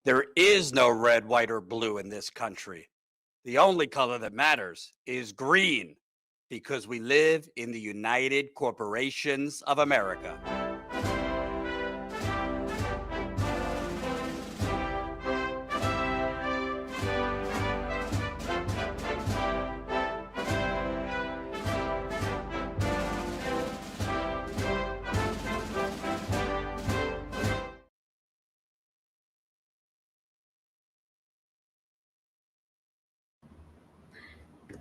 There is no red, white, or blue in this country. The only color that matters is green, because we live in the United Corporations of America.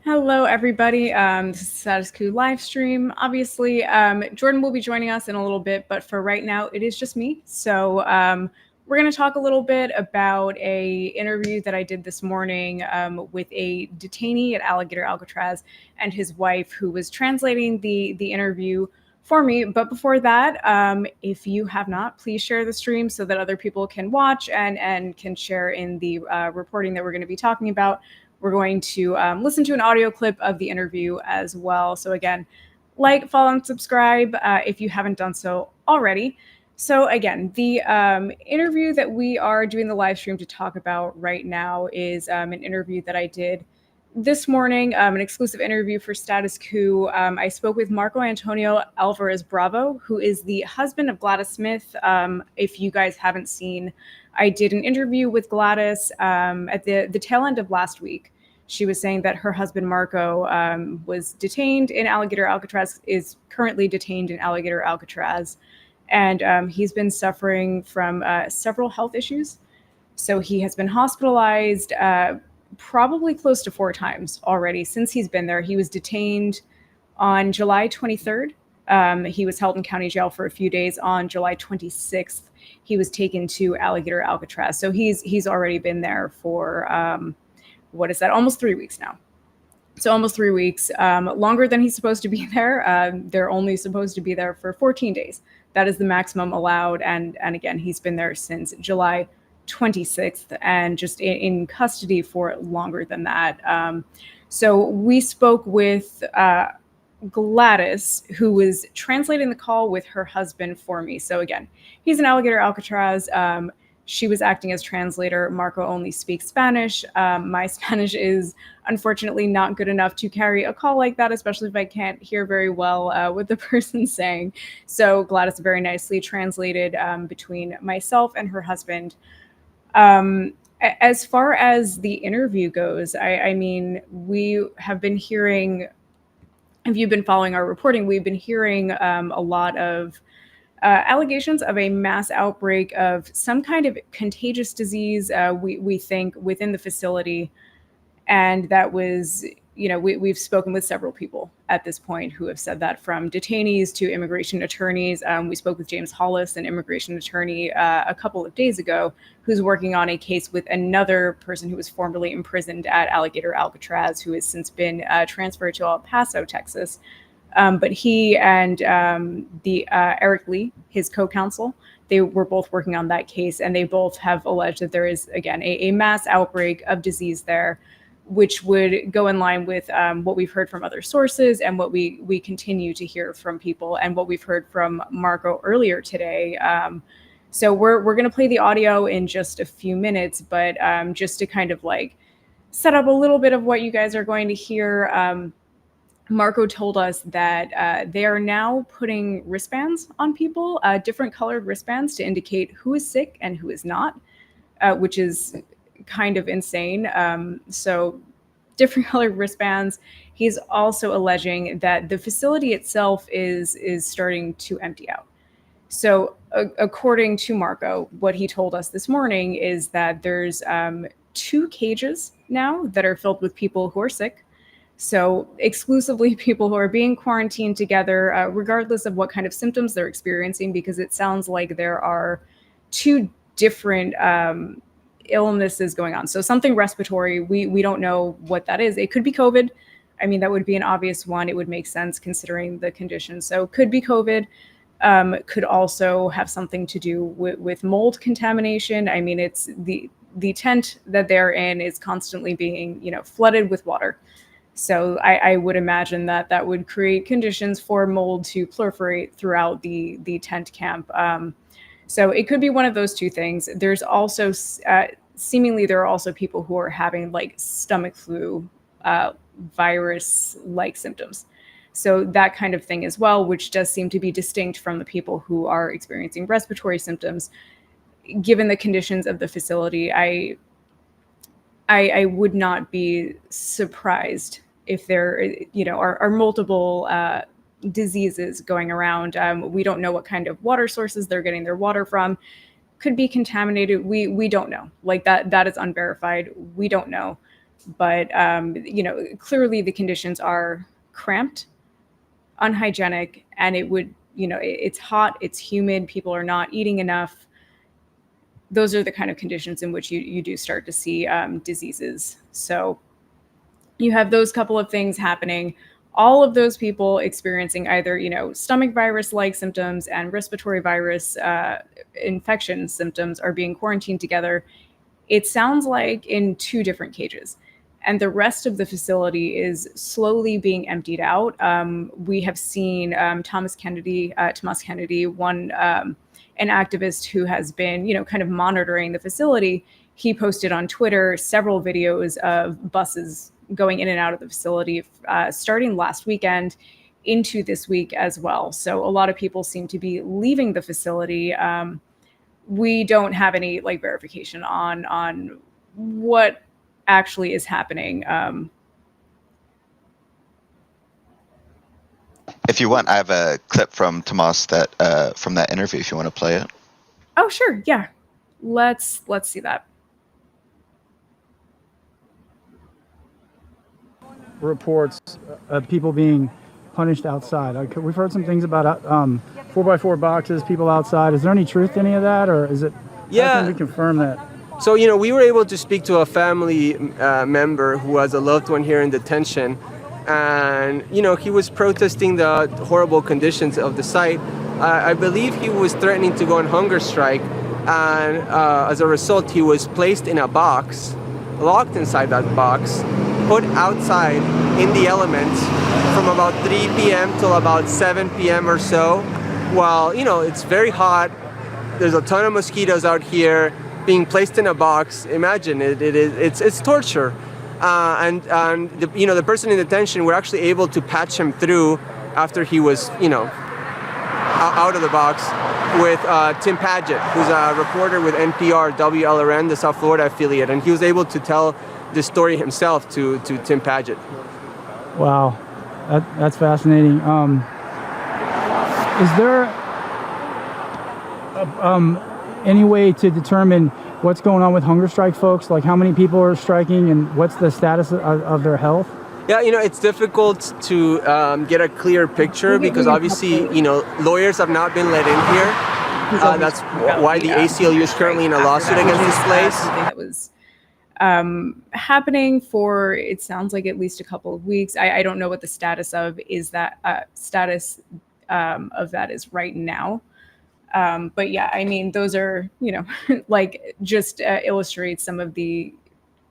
Hello, everybody. This is Status Coup live stream. Obviously, Jordan will be joining us in a little bit, but for right now, it is just me. So we're going to talk a little bit about a interview that I did this morning with a detainee at Alligator Alcatraz and his wife, who was translating the interview for me. But before that, if you have not, please share the stream so that other people can watch and can share in the reporting that we're going to be talking about. We're going to listen to an audio clip of the interview as well. So again, like, follow, and subscribe if you haven't done so already. So again, the interview that we are doing the live stream to talk about right now is an interview that I did this morning, an exclusive interview for Status Coup. I spoke with Marco Antonio Alvarez Bravo, who is the husband of Gladys Smith. If you guys haven't seen, I did an interview with Gladys at the tail end of last week. She was saying that her husband, Marco, was detained in Alligator Alcatraz, is currently detained in Alligator Alcatraz. And he's been suffering from several health issues. So he has been hospitalized probably close to 4 times already since he's been there. He was detained on July 23rd. He was held in county jail for a few days. On July 26th, he was taken to Alligator Alcatraz. So he's already been there for, almost 3 weeks now. So almost 3 weeks, longer than he's supposed to be there. They're only supposed to be there for 14 days. That is the maximum allowed. And again, he's been there since July 26th and just in custody for longer than that. So we spoke with Gladys, who was translating the call with her husband for me. So again, he's in Alligator Alcatraz. She was acting as translator. Marco only speaks Spanish. My Spanish is unfortunately not good enough to carry a call like that, especially if I can't hear very well what the person's saying. So Gladys very nicely translated between myself and her husband. As far as the interview goes, I mean, we have been hearing, if you've been following our reporting, we've been hearing a lot of allegations of a mass outbreak of some kind of contagious disease, we think, within the facility. And that was, we've spoken with several people at this point who have said that, from detainees to immigration attorneys. We spoke with James Hollis, an immigration attorney, a couple of days ago, who's working on a case with another person who was formerly imprisoned at Alligator Alcatraz, who has since been transferred to El Paso, Texas. But he and Eric Lee, his co-counsel, they were both working on that case, and they both have alleged that there is, again, a mass outbreak of disease there, which would go in line with what we've heard from other sources and what we continue to hear from people and what we've heard from Marco earlier today. So we're going to play the audio in just a few minutes, but just to kind of like set up a little bit of what you guys are going to hear. Marco told us that they are now putting wristbands on people, different colored wristbands to indicate who is sick and who is not, which is kind of insane. So different colored wristbands. He's also alleging that the facility itself is starting to empty out. So according to Marco, what he told us this morning is that there's 2 cages now that are filled with people who are sick. So exclusively people who are being quarantined together, regardless of what kind of symptoms they're experiencing, because it sounds like there are 2 different illnesses going on. So something respiratory, we don't know what that is. It could be COVID. I mean, that would be an obvious one. It would make sense considering the condition. So could be COVID. Could also have something to do with mold contamination. I mean, it's the tent that they're in is constantly being, flooded with water. So I would imagine that would create conditions for mold to proliferate throughout the tent camp. So it could be one of those two things. There's also seemingly there are also people who are having like stomach flu virus-like symptoms. So that kind of thing as well, which does seem to be distinct from the people who are experiencing respiratory symptoms. Given the conditions of the facility, I would not be surprised if there, are multiple diseases going around. We don't know what kind of water sources they're getting their water from. Could be contaminated. We don't know. Like that is unverified. We don't know. But clearly the conditions are cramped, unhygienic, and it would, it's hot, it's humid, people are not eating enough. Those are the kind of conditions in which you do start to see diseases. So you have those couple of things happening. All of those people experiencing either, stomach virus-like symptoms and respiratory virus infection symptoms are being quarantined together. It sounds like in 2 different cages. And the rest of the facility is slowly being emptied out. We have seen Thomas Kennedy, one an activist who has been, kind of monitoring the facility. He posted on Twitter several videos of buses going in and out of the facility, starting last weekend into this week as well. So a lot of people seem to be leaving the facility. We don't have any like verification on what actually is happening. If you want, I have a clip from Tomas that from that interview. If you want to play it. Oh, sure, yeah. Let's see that. Reports of people being punished outside. We've heard some things about 4x4 boxes, people outside. Is there any truth to any of that, or is it? Yeah. How can we confirm that? So, we were able to speak to a family member who has a loved one here in detention. And, he was protesting the horrible conditions of the site. I believe he was threatening to go on hunger strike. And as a result, he was placed in a box, locked inside that box, put outside in the elements from about 3 p.m. till about 7 p.m. or so. While, it's very hot. There's a ton of mosquitoes out here. Being placed in a box, imagine it's torture. And the person in detention, we're actually able to patch him through after he was, out of the box with Tim Padgett, who's a reporter with NPR, WLRN, the South Florida affiliate. And he was able to tell this story himself to Tim Padgett. Wow, that's fascinating. Is there any way to determine what's going on with hunger strike folks? Like how many people are striking and what's the status of their health? Yeah, it's difficult to get a clear picture because obviously, lawyers have not been let in here. That's why the ACLU is currently in a lawsuit against this place. That was happening for, it sounds like at least a couple of weeks. I don't know what the status of that is right now. But yeah, I mean, those are, like just illustrate some of the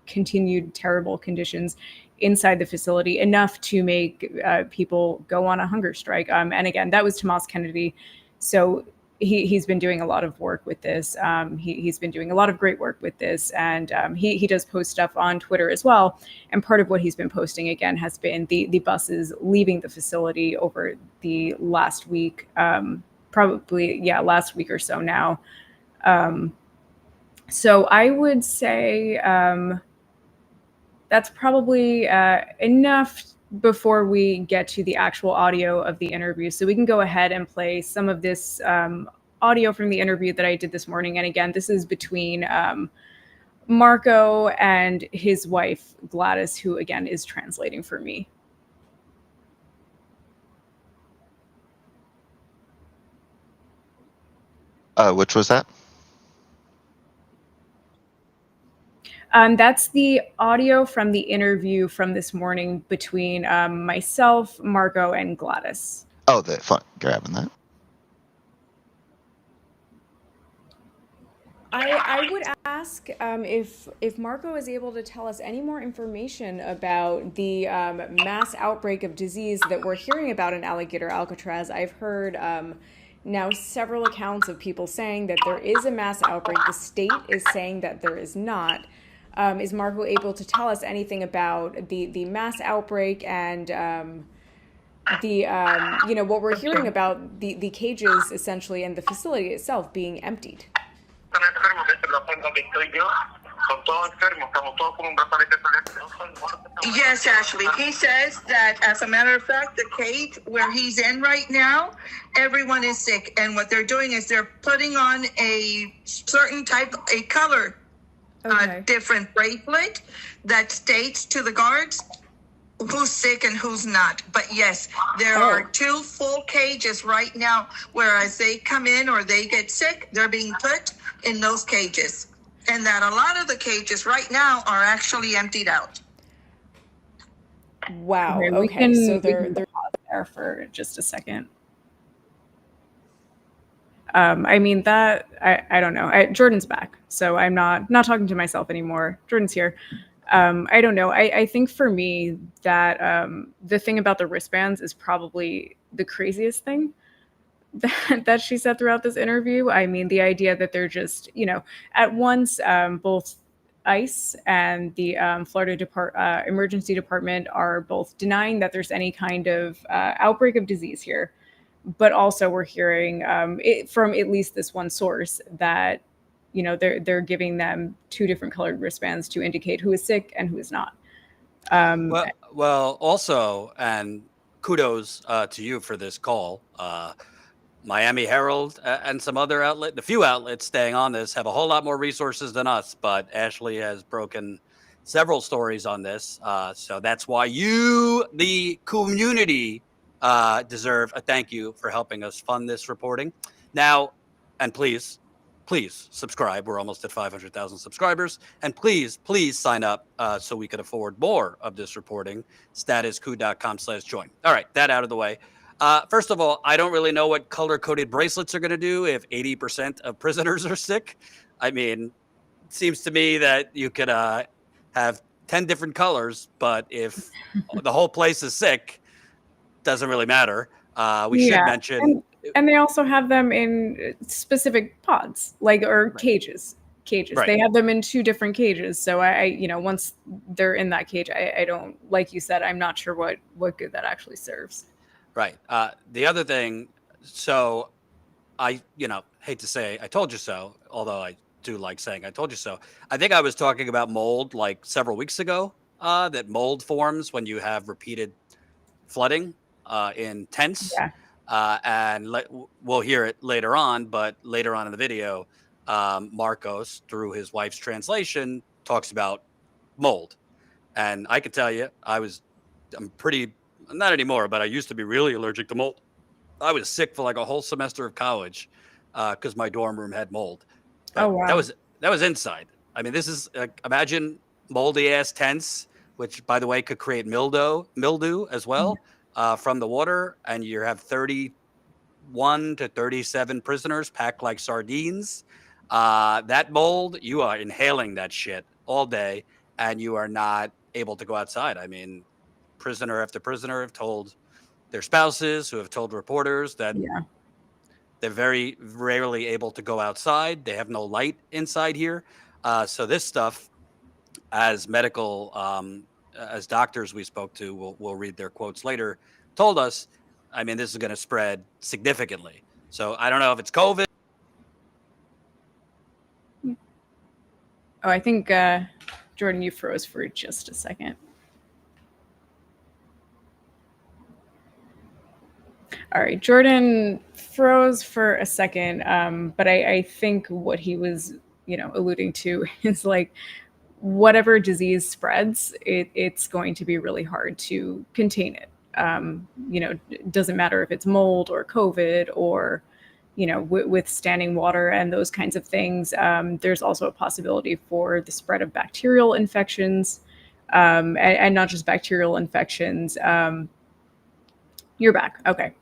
continued terrible conditions inside the facility, enough to make people go on a hunger strike. And again, that was Tomas Kennedy. So he's been doing a lot of work with this. He's been doing a lot of great work with this. And he does post stuff on Twitter as well. And part of what he's been posting, again, has been the buses leaving the facility over the last week, last week or so now. So I would say that's probably enough before we get to the actual audio of the interview. So we can go ahead and play some of this audio from the interview that I did this morning. And again, this is between Marco and his wife, Gladys, who again is translating for me. Which was that? That's the audio from the interview from this morning between myself, Marco, and Gladys. Oh, grabbing that. I would ask if Marco is able to tell us any more information about the mass outbreak of disease that we're hearing about in Alligator Alcatraz. I've heard now several accounts of people saying that there is a mass outbreak. The state is saying that there is not. Is Marco able to tell us anything about the mass outbreak and what we're hearing about the cages essentially and the facility itself being emptied? Yes, Ashley. He says that, as a matter of fact, the cage where he's in right now, everyone is sick. And what they're doing is they're putting on a certain type, a color, different bracelet that states to the guards who's sick and who's not. But yes, there are 2 full cages right now where as they come in or they get sick, they're being put in those cages. And that a lot of the cages right now are actually emptied out. Wow. Okay. So they're there for just a second. I mean that I don't know. Jordan's back, so I'm not talking to myself anymore. Jordan's here. I don't know. I think for me that the thing about the wristbands is probably the craziest thing that she said throughout this interview. I mean, the idea that they're just, at once both ICE and the Florida Emergency Department are both denying that there's any kind of outbreak of disease here. But also we're hearing from at least this one source that, they're giving them 2 different colored wristbands to indicate who is sick and who is not. Well, also, and kudos to you for this call. Miami Herald and some other the few outlets staying on this have a whole lot more resources than us, but Ashley has broken several stories on this. So that's why you, the community, deserve a thank you for helping us fund this reporting. Now, and please subscribe. We're almost at 500,000 subscribers. And please sign up so we can afford more of this reporting. StatusCoup.com/join. All right, that out of the way. First of all, I don't really know what color-coded bracelets are going to do if 80% of prisoners are sick. I mean, it seems to me that you could have 10 different colors, but if the whole place is sick, doesn't really matter. We should mention... And they also have them in specific pods, cages. Right. They have them in 2 different cages. So I once they're in that cage, I don't, like you said, I'm not sure what good that actually serves. Right. The other thing, so I, hate to say I told you so, although I do like saying I told you so. I think I was talking about mold like several weeks ago, that mold forms when you have repeated flooding in tents. Yeah. And we'll hear it later on, but later on in the video, Marcos, through his wife's translation, talks about mold. And I can tell you, I'm pretty, not anymore, but I used to be really allergic to mold. I was sick for like a whole semester of college because my dorm room had mold. But wow. That was inside. I mean, this is, imagine moldy ass tents, which by the way could create mildew as well. From the water, and you have 31 to 37 prisoners packed like sardines. That mold, you are inhaling that shit all day, and you are not able to go outside. I mean, prisoner after prisoner have told their spouses, who have told reporters that they're very rarely able to go outside. They have no light inside here. So this stuff, as medical as doctors we spoke to, we'll read their quotes later, told us, I mean, this is going to spread significantly. So I don't know if it's COVID. Oh, I think, Jordan, you froze for just a second. All right, Jordan froze for a second, but I think what he was, alluding to is like, whatever disease spreads, it's going to be really hard to contain it. It doesn't matter if it's mold or COVID or, with standing water and those kinds of things. There's also a possibility for the spread of bacterial infections, and not just bacterial infections. You're back. Okay.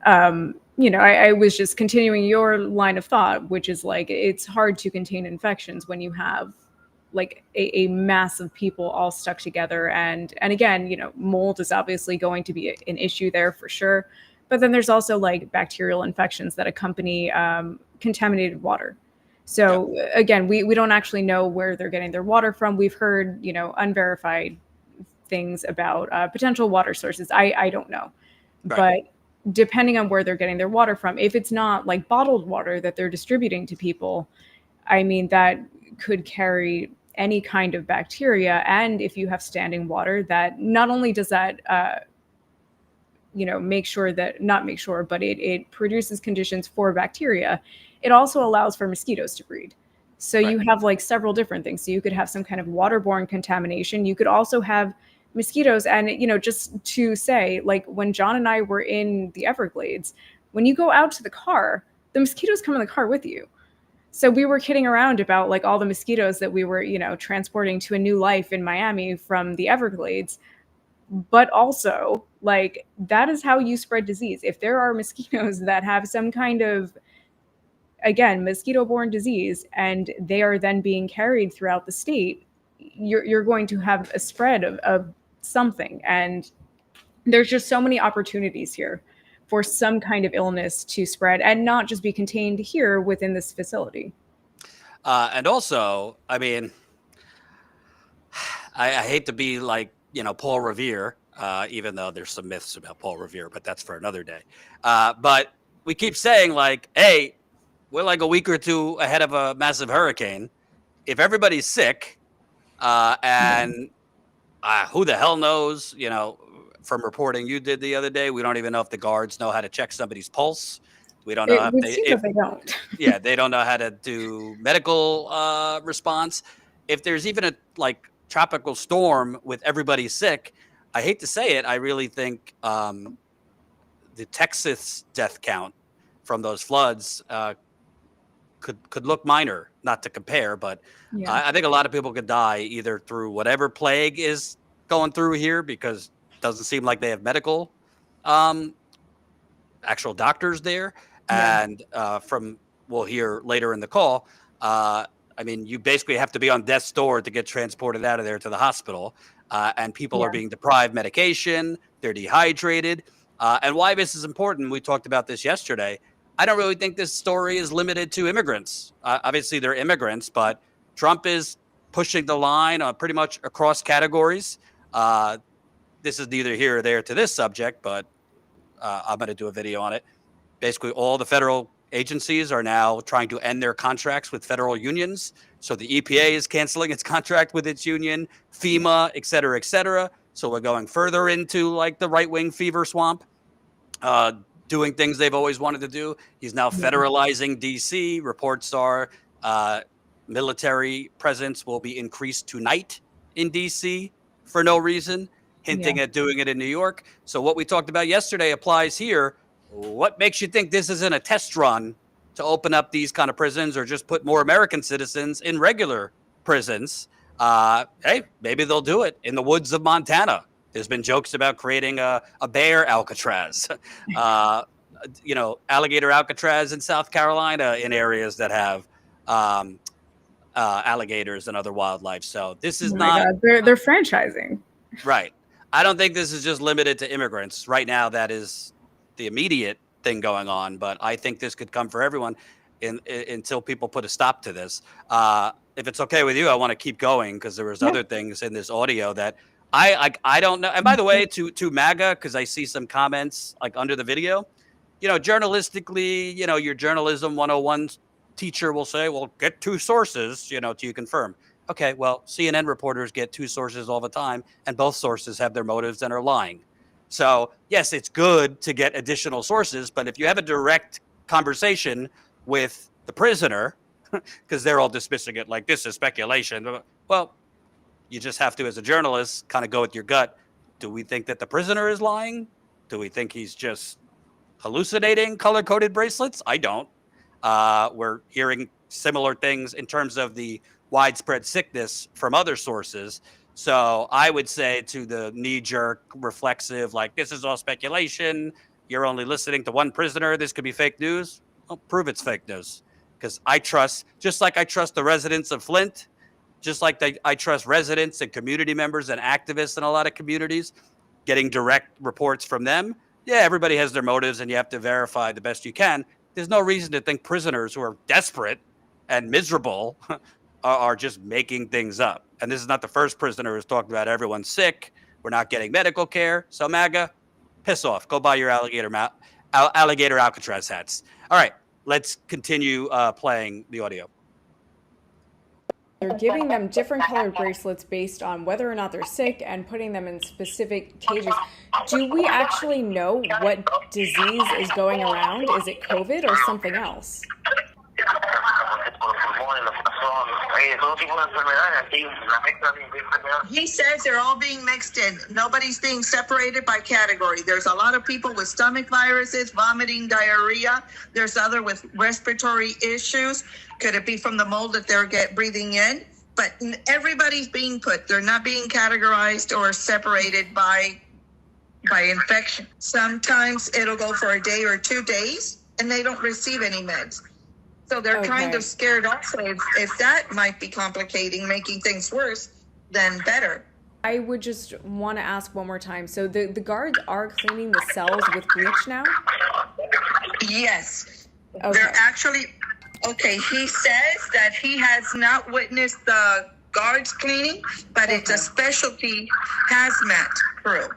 I was just continuing your line of thought, which is like, it's hard to contain infections when you have like a mass of people all stuck together. And again, mold is obviously going to be an issue there for sure. But then there's also like bacterial infections that accompany contaminated water. So again, we don't actually know where they're getting their water from. We've heard, unverified things about potential water sources. I don't know. Right. But depending on where they're getting their water from, if it's not like bottled water that they're distributing to people, I mean, that could carry any kind of bacteria. And if you have standing water, that not only does that, make sure that, not make sure, but it produces conditions for bacteria, it also allows for mosquitoes to breed. So you have like several different things. So you could have some kind of waterborne contamination. You could also have mosquitoes. And, just to say, like when John and I were in the Everglades, when you go out to the car, the mosquitoes come in the car with you. So we were kidding around about like all the mosquitoes that we were, transporting to a new life in Miami from the Everglades. But also, like, that is how you spread disease. If there are mosquitoes that have some kind of, again, mosquito-borne disease, and they are then being carried throughout the state, you're going to have a spread of something. And there's just so many opportunities here for some kind of illness to spread and not just be contained here within this facility. And also, I mean, I hate to be like, Paul Revere, even though there's some myths about Paul Revere, but that's for another day. But we keep saying like, hey, we're like a week or two ahead of a massive hurricane. If everybody's sick, and who the hell knows, from reporting you did the other day, we don't even know if the guards know how to check somebody's pulse. We don't know if they don't. Yeah, they don't know how to do medical response. If there's even a tropical storm with everybody sick, I hate to say it, I really think the Texas death count from those floods could look minor, not to compare, but I think a lot of people could die either through whatever plague is going through here, because it doesn't seem like they have medical actual doctors there. And from we'll hear later in the call, I mean, you basically have to be on death's door to get transported out of there to the hospital. And people are being deprived medication. They're dehydrated. And why this is important, we talked about this yesterday. I don't really think this story is limited to immigrants. Obviously, they're immigrants, but Trump is pushing the line pretty much across categories. This is neither here or there to this subject, but I'm going to do a video on it. Basically, all the federal agencies are now trying to end their contracts with federal unions. So the EPA is canceling its contract with its union, FEMA, et cetera, et cetera. So we're going further into like the right-wing fever swamp, doing things they've always wanted to do. He's now federalizing DC. Reports are military presence will be increased tonight in DC for no reason, hinting at doing it in New York. So what we talked about yesterday applies here. What makes you think this isn't a test run to open up these kind of prisons or just put more American citizens in regular prisons? Hey, maybe they'll do it in the woods of Montana. There's been jokes about creating a bear Alcatraz, Alligator Alcatraz in South Carolina, in areas that have alligators and other wildlife. So this is not. They're franchising. Right. I don't think this is just limited to immigrants. Right now, that is the immediate thing going on, but I think this could come for everyone until people put a stop to this. If it's okay with you, I want to keep going because there was other things in this audio that I don't know. And by the way, to MAGA, because I see some comments like under the video, journalistically, your journalism 101 teacher will say, well, get two sources, till you confirm. Okay, well, CNN reporters get two sources all the time, and both sources have their motives and are lying. So, yes, it's good to get additional sources, but if you have a direct conversation with the prisoner, because they're all dismissing it like this is speculation, well, you just have to, as a journalist, kind of go with your gut. Do we think that the prisoner is lying? Do we think he's just hallucinating color-coded bracelets? I don't. We're hearing similar things in terms of the widespread sickness from other sources. So I would say to the knee-jerk, reflexive, like this is all speculation, you're only listening to one prisoner, this could be fake news. Well, prove it's fake news. Because I trust, just like I trust the residents of Flint, just like I trust residents and community members and activists in a lot of communities, getting direct reports from them. yeah, everybody has their motives and you have to verify the best you can. There's no reason to think prisoners who are desperate and miserable are just making things up. And this is not the first prisoner who's talking about everyone's sick. We're not getting medical care. So MAGA, piss off. Go buy your Alligator Alcatraz hats. All right, let's continue playing the audio. They're giving them different colored bracelets based on whether or not they're sick and putting them in specific cages. Do we actually know what disease is going around? Is it COVID or something else? He says they're all being mixed in. Nobody's being separated by category. There's a lot of people with stomach viruses, vomiting, diarrhea. There's other with respiratory issues. Could it be from the mold that they're breathing in? But everybody's being put. They're not being categorized or separated by infection. Sometimes it'll go for a day or 2 days, and they don't receive any meds. So they're kind of scared also if that might be complicating, making things worse, then better. I would just want to ask one more time. So the guards are cleaning the cells with bleach now? Yes. Okay. They're actually, he says that he has not witnessed the guards cleaning, but it's a specialty hazmat crew.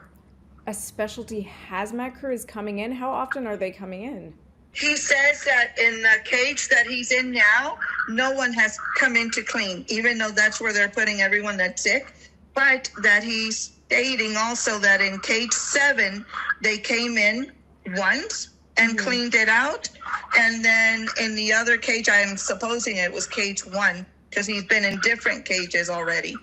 A specialty hazmat crew is coming in? How often are they coming in? He says that in the cage that he's in now, no one has come in to clean, even though that's where they're putting everyone that's sick. But that he's stating also that in cage 7, they came in once and cleaned it out. And then in the other cage, I'm supposing it was cage 1, because he's been in different cages already.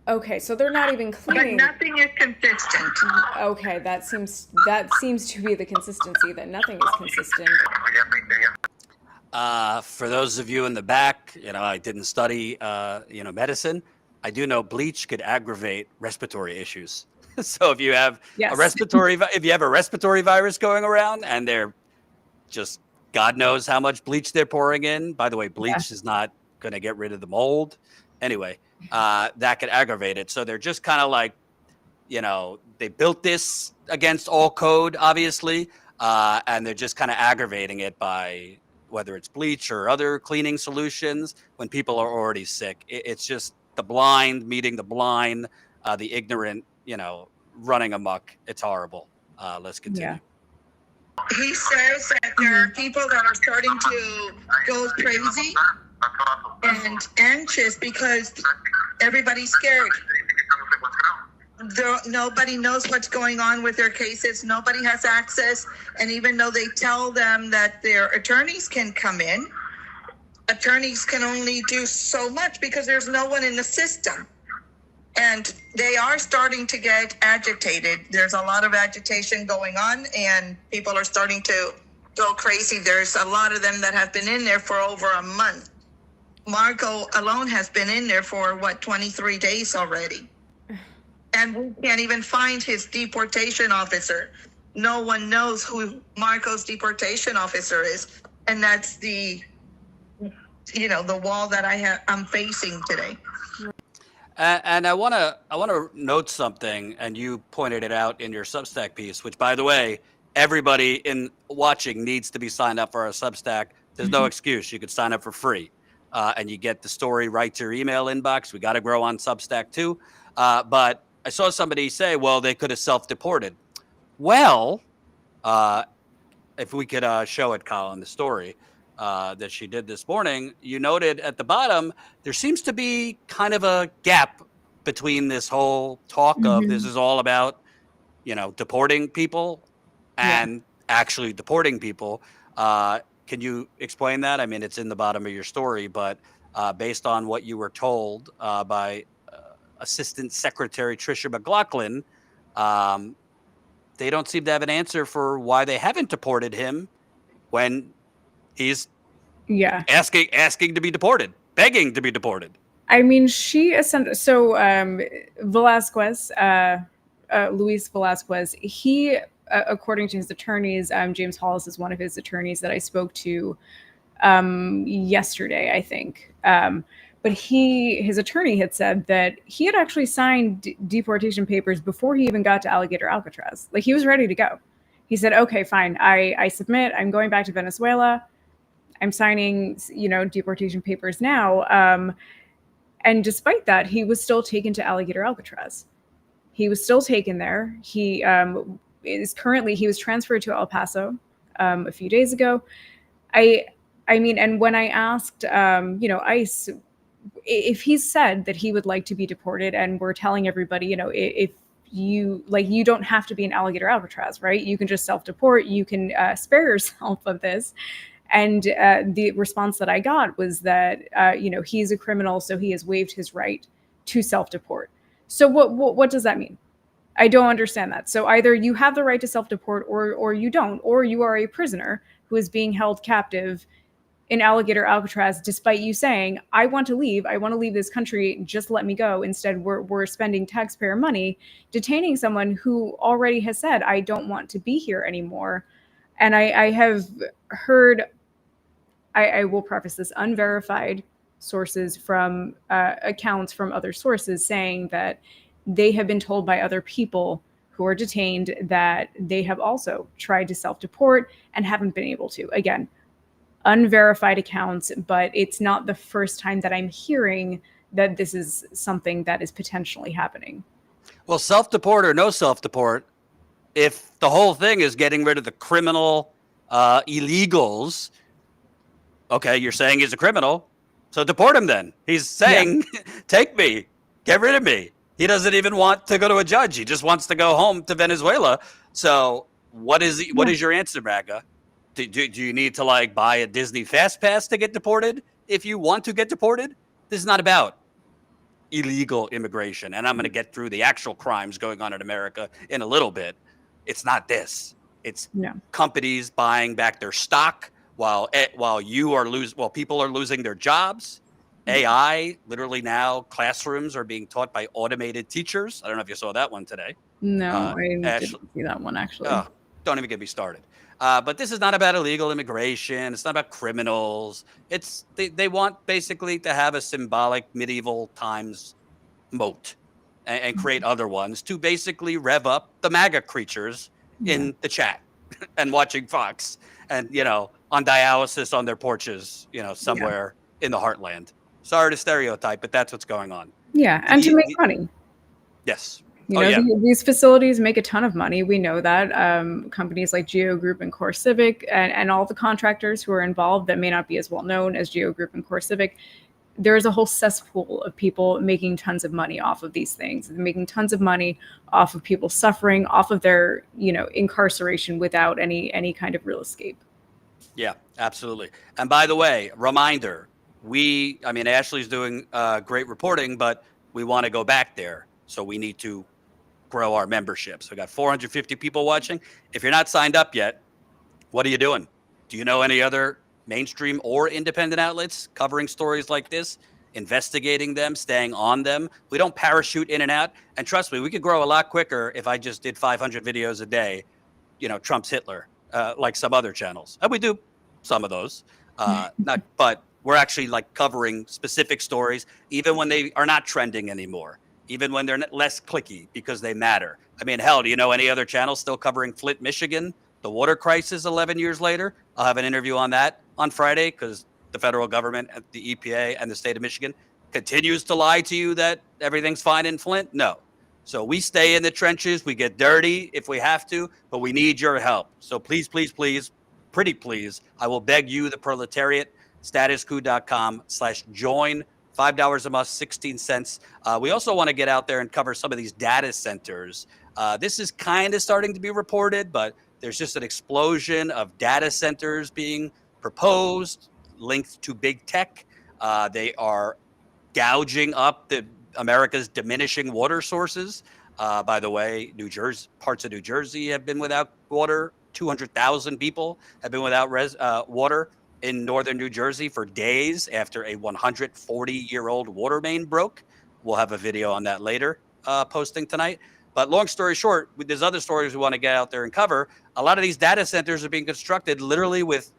Okay, so they're not even cleaning. But nothing is consistent. Okay, that seems to be the consistency, that nothing is consistent. For those of you in the back, I didn't study, medicine. I do know bleach could aggravate respiratory issues. So if you have a respiratory virus going around and they're just, God knows how much bleach they're pouring in. By the way, bleach is not going to get rid of the mold. Anyway, that could aggravate it. So they're just kind of like, they built this against all code, obviously, and they're just kind of aggravating it by whether it's bleach or other cleaning solutions when people are already sick. It's just the blind meeting the blind, the ignorant, running amok. It's horrible. Let's continue. Yeah. He says that there are people that are starting to go crazy and anxious because everybody's scared. Nobody knows what's going on with their cases. Nobody has access. And even though they tell them that their attorneys can come in, attorneys can only do so much because there's no one in the system. And they are starting to get agitated. There's a lot of agitation going on, and people are starting to go crazy. There's a lot of them that have been in there for over a month. Marco alone has been in there for, 23 days already. And we can't even find his deportation officer. No one knows who Marco's deportation officer is. And that's the wall that I'm facing today. And I want to note something, and you pointed it out in your Substack piece, which, by the way, everybody in watching needs to be signed up for our Substack. There's no excuse. You could sign up for free, and you get the story right to your email inbox. We got to grow on Substack too. But I saw somebody say, well, they could have self-deported. Well, if we could show it, Colin, the story that she did this morning, you noted at the bottom, there seems to be kind of a gap between this whole talk of this is all about, deporting people and actually deporting people. Can you explain that? I mean, it's in the bottom of your story, but based on what you were told by Assistant Secretary Tricia McLaughlin, they don't seem to have an answer for why they haven't deported him when he's asking to be deported, begging to be deported. I mean, Velasquez, Luis Velasquez, he, according to his attorneys, James Hollis is one of his attorneys that I spoke to yesterday, I think. But his attorney had said that he had actually signed deportation papers before he even got to Alligator Alcatraz. Like, he was ready to go. He said, okay, fine, I submit, I'm going back to Venezuela. I'm signing, deportation papers now. And despite that, he was still taken to Alligator Alcatraz. He was still taken there. He was transferred to El Paso a few days ago. I mean, and when I asked, ICE, if he said that he would like to be deported, and we're telling everybody, if you don't have to be in Alligator Alcatraz, right? You can just self-deport. You can spare yourself of this. And the response that I got was that, he's a criminal, so he has waived his right to self-deport. So what does that mean? I don't understand that. So either you have the right to self-deport or you don't, or you are a prisoner who is being held captive in Alligator Alcatraz, despite you saying, I want to leave this country, just let me go. Instead, we're spending taxpayer money detaining someone who already has said, I don't want to be here anymore. And I have heard, I will preface this, unverified sources from accounts from other sources saying that they have been told by other people who are detained that they have also tried to self-deport and haven't been able to. Again, unverified accounts, but it's not the first time that I'm hearing that this is something that is potentially happening. Well, self-deport or no self-deport, if the whole thing is getting rid of the criminal illegals, okay, you're saying he's a criminal, so deport him then. He's saying, take me, get rid of me. He doesn't even want to go to a judge. He just wants to go home to Venezuela. So what is your answer, Braga? Do you need to buy a Disney Fast Pass to get deported if you want to get deported? This is not about illegal immigration. And I'm going to get through the actual crimes going on in America in a little bit. It's not this. It's companies buying back their stock while people are losing their jobs. AI, literally now classrooms are being taught by automated teachers. I don't know if you saw that one today. No, I didn't see that one, actually. Oh, don't even get me started. But this is not about illegal immigration. It's not about criminals. They want basically to have a symbolic medieval times moat and create other ones to basically rev up the MAGA creatures in the chat and watching Fox and, on dialysis on their porches, somewhere in the heartland. Sorry to stereotype, but that's what's going on. Yeah, and to make money. Yes. These facilities make a ton of money. We know that. Companies like Geo Group and Core Civic and all the contractors who are involved that may not be as well known as Geo Group and Core Civic, there is a whole cesspool of people making tons of money off of these things, making tons of money off of people suffering, off of their, incarceration without any kind of real escape. Yeah, absolutely. And by the way, reminder, Ashley's doing great reporting, but we want to go back there. So we need to grow our membership. So we got 450 people watching. If you're not signed up yet, what are you doing? Do you know any other mainstream or independent outlets covering stories like this, investigating them, staying on them? We don't parachute in and out. And trust me, we could grow a lot quicker if I just did 500 videos a day, Trump's Hitler, like some other channels. And we do some of those, but we're actually covering specific stories, even when they are not trending anymore, even when they're less clicky because they matter. I mean, hell, do you know any other channels still covering Flint, Michigan, the water crisis 11 years later? I'll have an interview on that on Friday because the federal government, the EPA, and the state of Michigan continues to lie to you that everything's fine in Flint. No. So we stay in the trenches. We get dirty if we have to, but we need your help. So please, please, please, pretty please, I will beg you, the proletariat, StatusCoup.com/join. $5 a month, 16 cents. We also want to get out there and cover some of these data centers. This is kind of starting to be reported, but there's just an explosion of data centers being proposed, linked to big tech. They are gouging up America's diminishing water sources. By the way, parts of New Jersey have been without water. 200,000 people have been without water in northern New Jersey for days after a 140-year-old water main broke. We'll have a video on that later, posting tonight. But long story short, there's other stories we want to get out there and cover. A lot of these data centers are being constructed literally with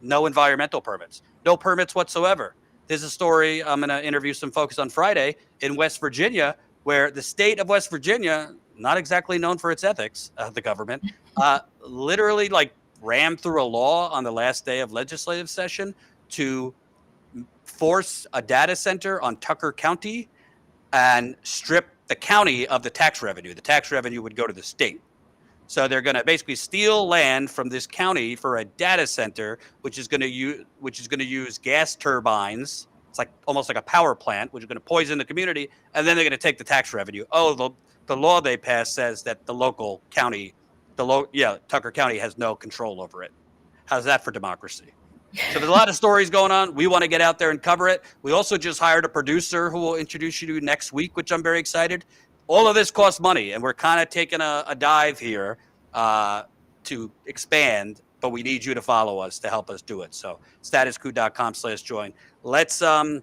no environmental permits, no permits whatsoever. there's a story I'm going to interview some folks on Friday in West Virginia, where the state of West Virginia, not exactly known for its ethics, the government, literally like rammed through a law on the last day of legislative session to force a data center on Tucker County and strip the county of the tax revenue. The tax revenue would go to the state. So they're going to basically steal land from this county for a data center, which is going to use gas turbines. It's like almost like a power plant, which is going to poison the community, and then they're going to take the tax revenue. Oh, the law they passed says that the local county, Tucker County has no control over it. How's that for democracy? So there's a lot of stories going on. We want to get out there and cover it. We also just hired a producer who will introduce you to next week, which I'm very excited. All of this costs money, and we're kind of taking a dive here to expand, but we need you to follow us to help us do it. So statuscoup.com/join. Let's but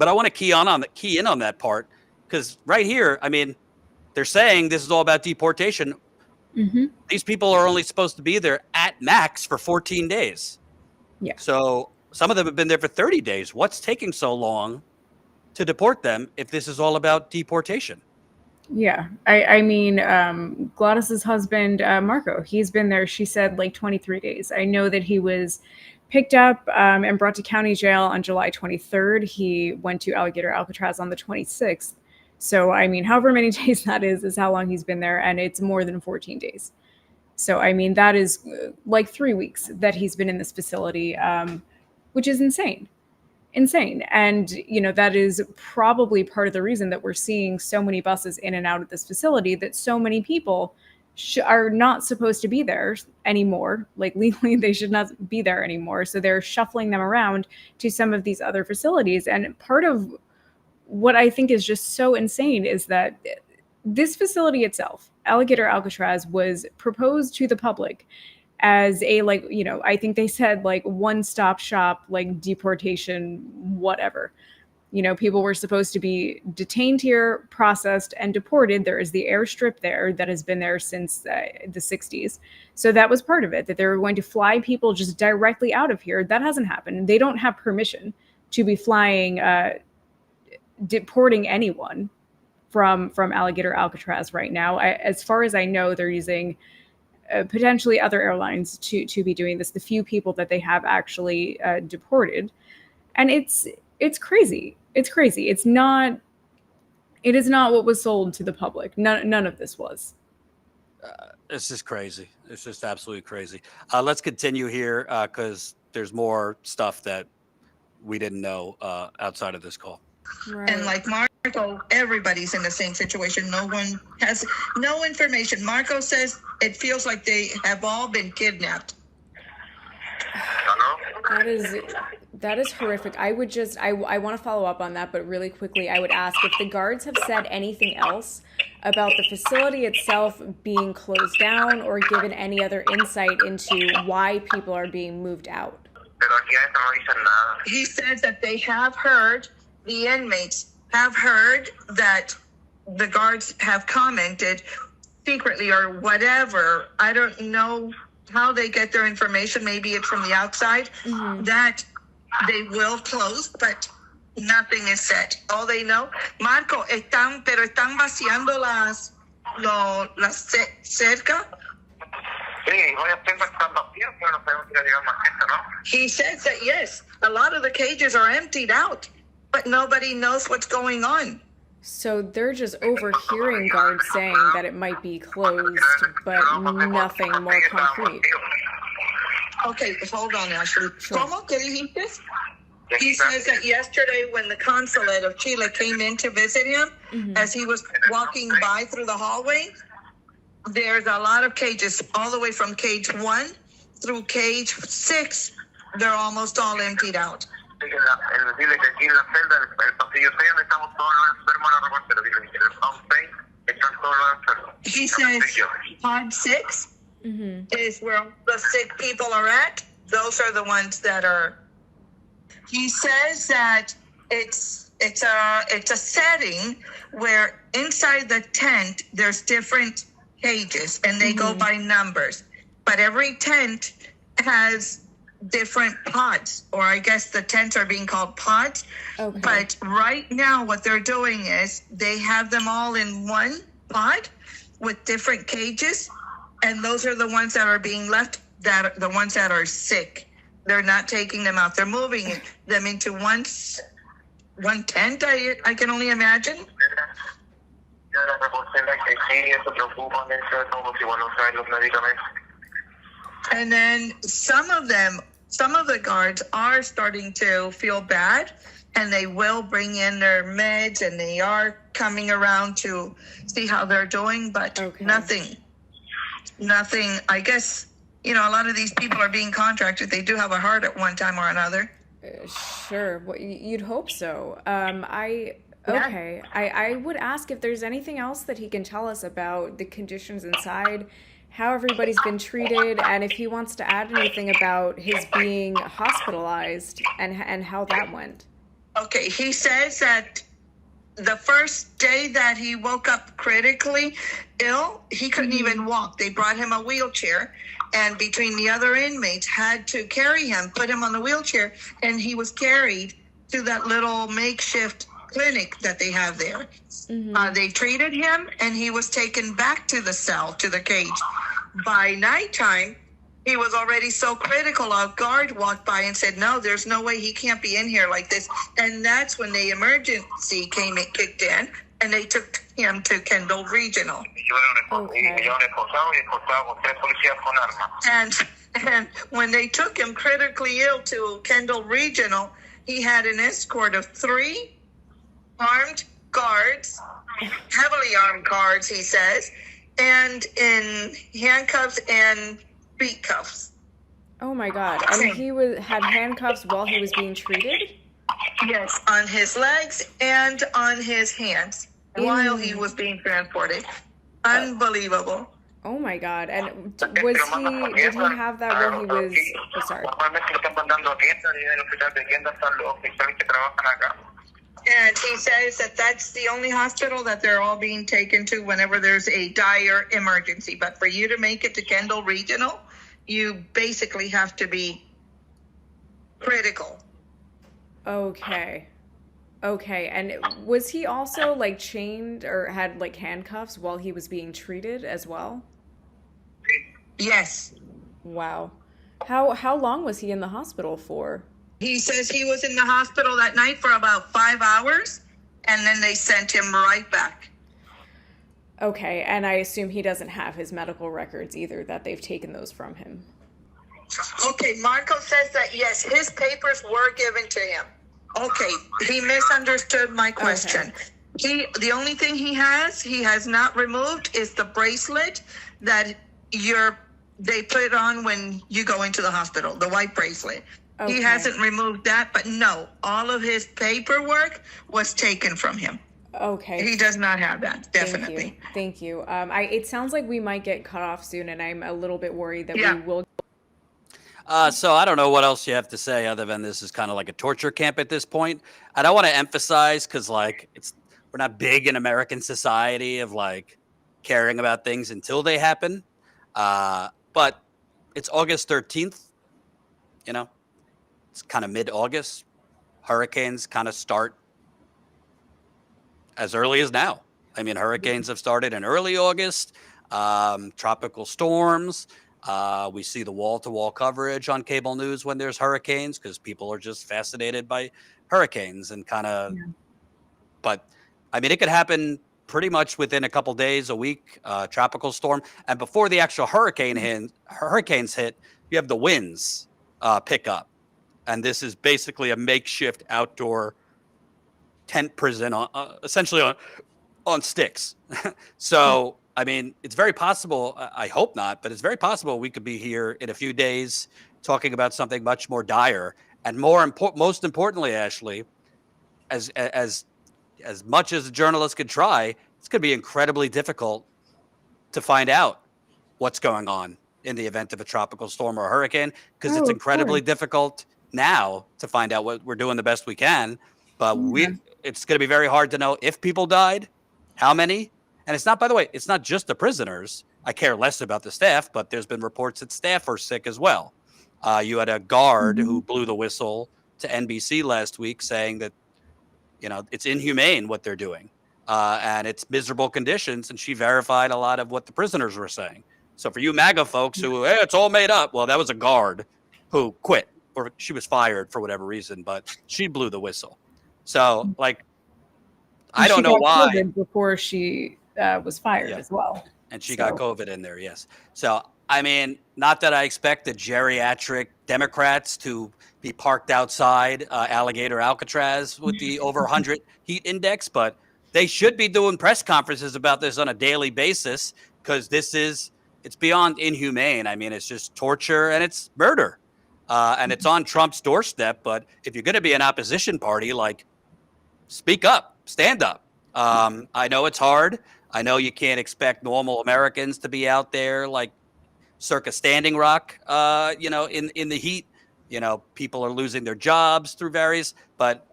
I want to key in on that part, because right here, I mean, they're saying this is all about deportation. Mm-hmm. These people are only supposed to be there at max for 14 days. Yeah. So some of them have been there for 30 days. What's taking so long to deport them if this is all about deportation? Yeah. I mean, Gladys's husband, Marco, he's been there, she said, like 23 days. I know that he was picked up and brought to county jail on July 23rd. He went to Alligator Alcatraz on the 26th. So, I mean, however many days that is how long he's been there, and it's more than 14 days. So, I mean, that is like 3 weeks that he's been in this facility, which is insane. And, you know, that is probably part of the reason that we're seeing so many buses in and out of this facility, that so many people are not supposed to be there anymore. Like, legally, they should not be there anymore. So they're shuffling them around to some of these other facilities. And part of what I think is just so insane is that this facility itself, Alligator Alcatraz, was proposed to the public as a, like, you know, I think they said like one-stop shop, like deportation, whatever. You know, people were supposed to be detained here, processed, and deported. There is the airstrip there that has been there since the 60s. So that was part of it, that they were going to fly people just directly out of here. That hasn't happened. They don't have permission to be flying, deporting anyone from Alligator Alcatraz right now. As far as I know, they're using potentially other airlines to be doing this. The few people that they have actually deported, and it's crazy. It's crazy. It is not what was sold to the public. None of this was. It's just crazy. It's just absolutely crazy. Let's continue here because there's more stuff that we didn't know outside of this call. Right. And like Marco, everybody's in the same situation. No one has no information. Marco says it feels like they have all been kidnapped. That is horrific. I would just, I want to follow up on that, but really quickly, I would ask if the guards have said anything else about the facility itself being closed down, or given any other insight into why people are being moved out. He says that they have heard, the inmates have heard that the guards have commented secretly or whatever. I don't know how they get their information. Maybe it's from the outside, that they will close, but nothing is said. All they know, Marco, están vaciando las cerca. He says that yes, a lot of the cages are emptied out, but nobody knows what's going on. So they're just overhearing guards saying that it might be closed, but nothing more concrete. Okay, hold on, Ashley. Sure. ¿Cómo? ¿Qué dijiste? He says that yesterday when the consulate of Chile came in to visit him, as he was walking by through the hallway, there's a lot of cages, all the way from cage 1 through cage 6. They're almost all emptied out. He says pod 6 is where the sick people are at. Those are the ones that are. He says that it's a setting where inside the tent there's different cages and they go by numbers, but every tent has different pods, or I guess the tents are being called pods. Okay. But right now, what they're doing is they have them all in one pod with different cages, and those are the ones that are being left, that are the ones that are sick. They're not taking them out. They're moving them into one tent, I can only imagine. And then some of the guards are starting to feel bad, and they will bring in their meds, and they are coming around to see how they're doing, but Okay. nothing. I guess, a lot of these people are being contracted. They do have a heart at one time or another. Sure. Well, you'd hope so. Okay. I would ask if there's anything else that he can tell us about the conditions inside, how everybody's been treated, and if he wants to add anything about his being hospitalized and how that went. Okay, he says that the first day that he woke up critically ill, he couldn't even walk. They brought him a wheelchair, and between the other inmates had to carry him, put him on the wheelchair, and he was carried to that little makeshift clinic that they have there. They treated him, and he was taken back to the cell, to the cage. By nighttime, he was already so critical. A guard walked by and said, "No, there's no way, he can't be in here like this." And that's when the emergency kicked in, and they took him to Kendall Regional. Okay. And when they took him critically ill to Kendall Regional, he had an escort of 3 armed guards, heavily armed guards, he says, and in handcuffs and feet cuffs. Oh my God. And he had handcuffs while he was being treated? Yes, on his legs and on his hands while he was being transported. Unbelievable. Oh my God. And did he have that while he was, oh, sorry. And he says that that's the only hospital that they're all being taken to whenever there's a dire emergency. But for you to make it to Kendall Regional, you basically have to be critical. Okay. And was he also like chained or had like handcuffs while he was being treated as well? Yes. Wow. How long was he in the hospital for? He says he was in the hospital that night for about 5 hours, and then they sent him right back. Okay, and I assume he doesn't have his medical records either, that they've taken those from him. Okay, Marco says that, yes, his papers were given to him. Okay, he misunderstood my question. Okay. The only thing he has not removed is the bracelet that they put on when you go into the hospital, the white bracelet. Okay. He hasn't removed that, but no, all of his paperwork was taken from him. Okay. He does not have that, definitely. Thank you. It sounds like we might get cut off soon, and I'm a little bit worried that we will. So I don't know what else you have to say other than this is kind of like a torture camp at this point. And I want to emphasize, because like we're not big in American society of like caring about things until they happen. But it's August 13th, it's kind of mid-August. Hurricanes kind of start as early as now. I mean, hurricanes have started in early August, tropical storms. We see the wall-to-wall coverage on cable news when there's hurricanes because people are just fascinated by hurricanes and kind of, but I mean, it could happen pretty much within a couple days, a week, tropical storm. And before the actual hurricanes hit, you have the winds pick up. And this is basically a makeshift outdoor tent prison, essentially on sticks. So, I mean, it's very possible, I hope not, but it's very possible we could be here in a few days talking about something much more dire. And most importantly, Ashley, as much as a journalist could try, it's going to be incredibly difficult to find out what's going on in the event of a tropical storm or a hurricane, because it's incredibly difficult now to find out. What we're doing the best we can, but it's going to be very hard to know if people died, how many. And it's not, by the way, it's not just the prisoners. I care less about the staff, but there's been reports that staff are sick as well. You had a guard who blew the whistle to NBC last week saying that, it's inhumane what they're doing, and it's miserable conditions. And she verified a lot of what the prisoners were saying. So for you MAGA folks who, hey, it's all made up, well, that was a guard who quit, or she was fired for whatever reason, but she blew the whistle. So, like, I don't know why. COVID before she was fired as well. And she got COVID in there, yes. So, I mean, not that I expect the geriatric Democrats to be parked outside Alligator Alcatraz with the over 100 heat index, but they should be doing press conferences about this on a daily basis, because it's beyond inhumane. I mean, it's just torture and it's murder. And it's on Trump's doorstep. But if you're going to be an opposition party, like, speak up, stand up. I know it's hard. I know you can't expect normal Americans to be out there like circa Standing Rock, in the heat. People are losing their jobs through but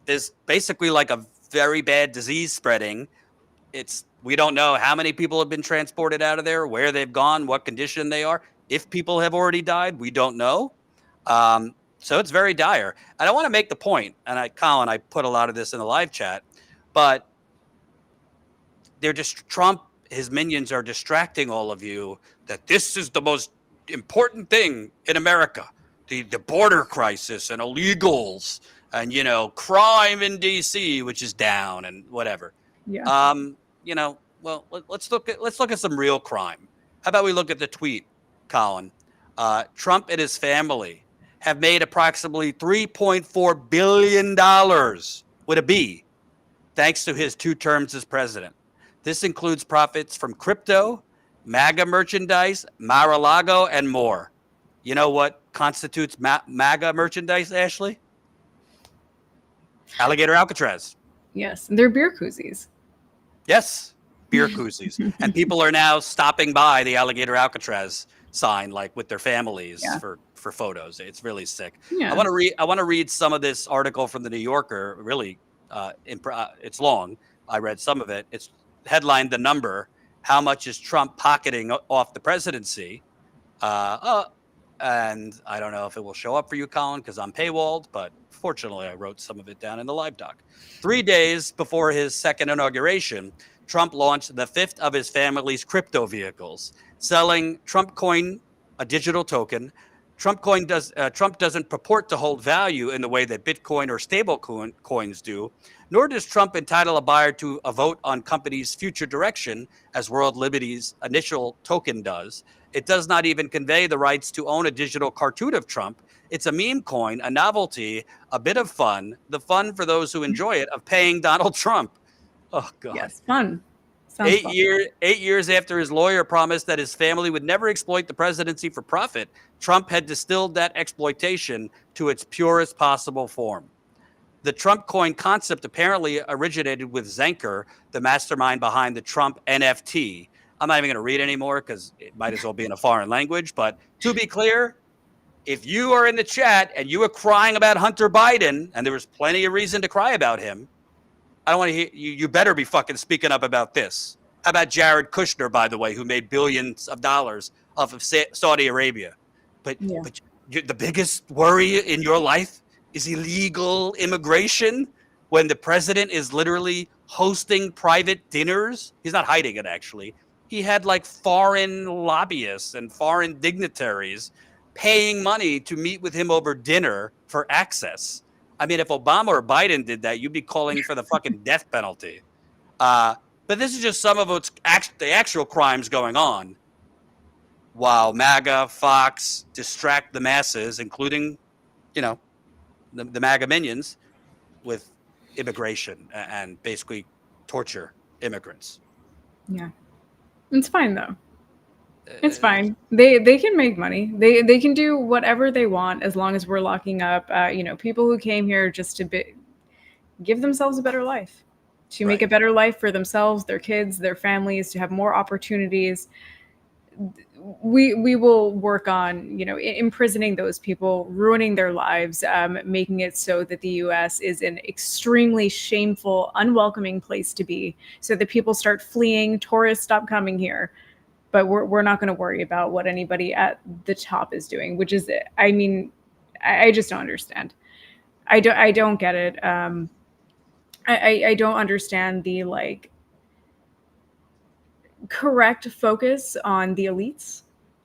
there's basically like a very bad disease spreading. We don't know how many people have been transported out of there, where they've gone, what condition they are. If people have already died, we don't know. So it's very dire. And I want to make the point, and Colin, I put a lot of this in the live chat, but Trump, his minions are distracting all of you that this is the most important thing in America. The border crisis and illegals and, crime in DC, which is down and whatever. Yeah. Well, let's look at some real crime. How about we look at the tweet, Colin? Trump and his family have made approximately $3.4 billion with a B, thanks to his 2 terms as president. This includes profits from crypto, MAGA merchandise, Mar-a-Lago, and more. You know what constitutes MAGA merchandise, Ashley? Alligator Alcatraz. Yes, they're beer koozies. Yes, beer koozies. And people are now stopping by the Alligator Alcatraz sign, like with their families for photos. It's really sick. Yeah. I want to read some of this article from the New Yorker. Really, it's long. I read some of it. It's headlined The Number. How much is Trump pocketing off the presidency? And I don't know if it will show up for you, Colin, because I'm paywalled, but fortunately I wrote some of it down in the live doc. 3 days before his second inauguration, Trump launched the 5th of his family's crypto vehicles, selling Trump Coin, a digital token. Trump doesn't purport to hold value in the way that Bitcoin or stable coins do, nor does Trump entitle a buyer to a vote on company's future direction, as World Liberty's initial token does. It does not even convey the rights to own a digital cartoon of Trump. It's a meme coin, a novelty, a bit of fun, the fun for those who enjoy it of paying Donald Trump. Oh, God. Yes, fun. 8 years after his lawyer promised that his family would never exploit the presidency for profit, Trump had distilled that exploitation to its purest possible form. The Trump coin concept apparently originated with Zenker, the mastermind behind the Trump NFT. I'm not even going to read anymore because it might as well be in a foreign language. But to be clear, if you are in the chat and you are crying about Hunter Biden, and there was plenty of reason to cry about him, I don't want to hear you. You better be fucking speaking up about this. How about Jared Kushner, by the way, who made billions of dollars off of Saudi Arabia? But the biggest worry in your life is illegal immigration when the president is literally hosting private dinners. He's not hiding it, actually. He had like foreign lobbyists and foreign dignitaries paying money to meet with him over dinner for access. I mean, if Obama or Biden did that, you'd be calling for the fucking death penalty. But this is just some of the actual crimes going on, while MAGA, Fox distract the masses, including, the MAGA minions, with immigration and basically torture immigrants. Yeah. It's fine, though. It's fine. They can make money. They can do whatever they want as long as we're locking up, people who came here just to give themselves a better life, to make a better life for themselves, their kids, their families, to have more opportunities. We will work on, imprisoning those people, ruining their lives, making it so that the U.S. is an extremely shameful, unwelcoming place to be, so that people start fleeing, tourists stop coming here. but we're not going to worry about what anybody at the top is doing, which is, I mean, I just don't understand. I don't get it. I don't understand the like correct focus on the elites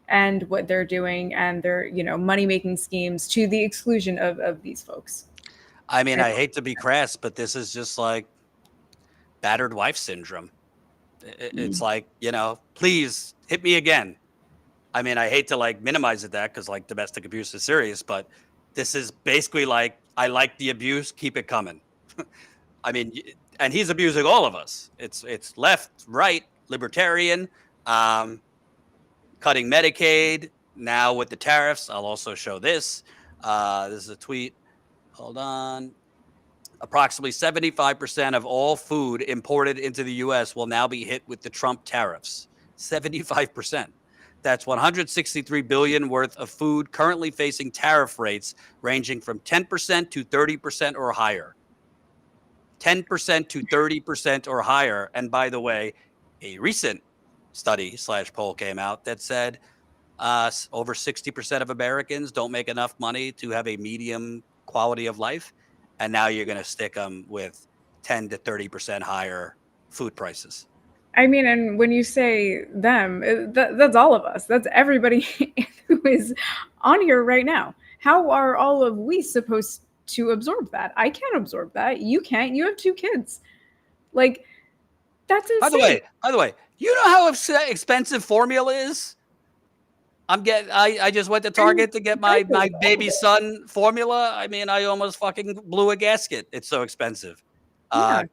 and what they're doing and their, you know, money making schemes to the exclusion of these folks. I mean, I hate to be crass, but this is just like battered wife syndrome. It's like, you know, please hit me again. I mean, I hate to like minimize it that because like domestic abuse is serious, but this is basically like, I like the abuse, keep it coming. I mean, and he's abusing all of us. It's left, right, libertarian, cutting Medicaid. Now with the tariffs, I'll also show this. This is a tweet. Hold on. Approximately 75% of all food imported into the U.S. will now be hit with the Trump tariffs. 75%. That's 163 billion worth of food currently facing tariff rates ranging from 10% to 30% or higher. 10% to 30% or higher. And by the way, a recent study / poll came out that said over 60% of Americans don't make enough money to have a medium quality of life. And now you're going to stick them with 10 to 30% higher food prices. I mean, and when you say them, that's all of us. That's everybody who is on here right now. How are all of we supposed to absorb that? I can't absorb that. You can't. You have 2 kids. Like, that's insane. By the way, you know how expensive formula is? I just went to Target to get my baby son formula. I mean, I almost fucking blew a gasket. It's so expensive. Yeah.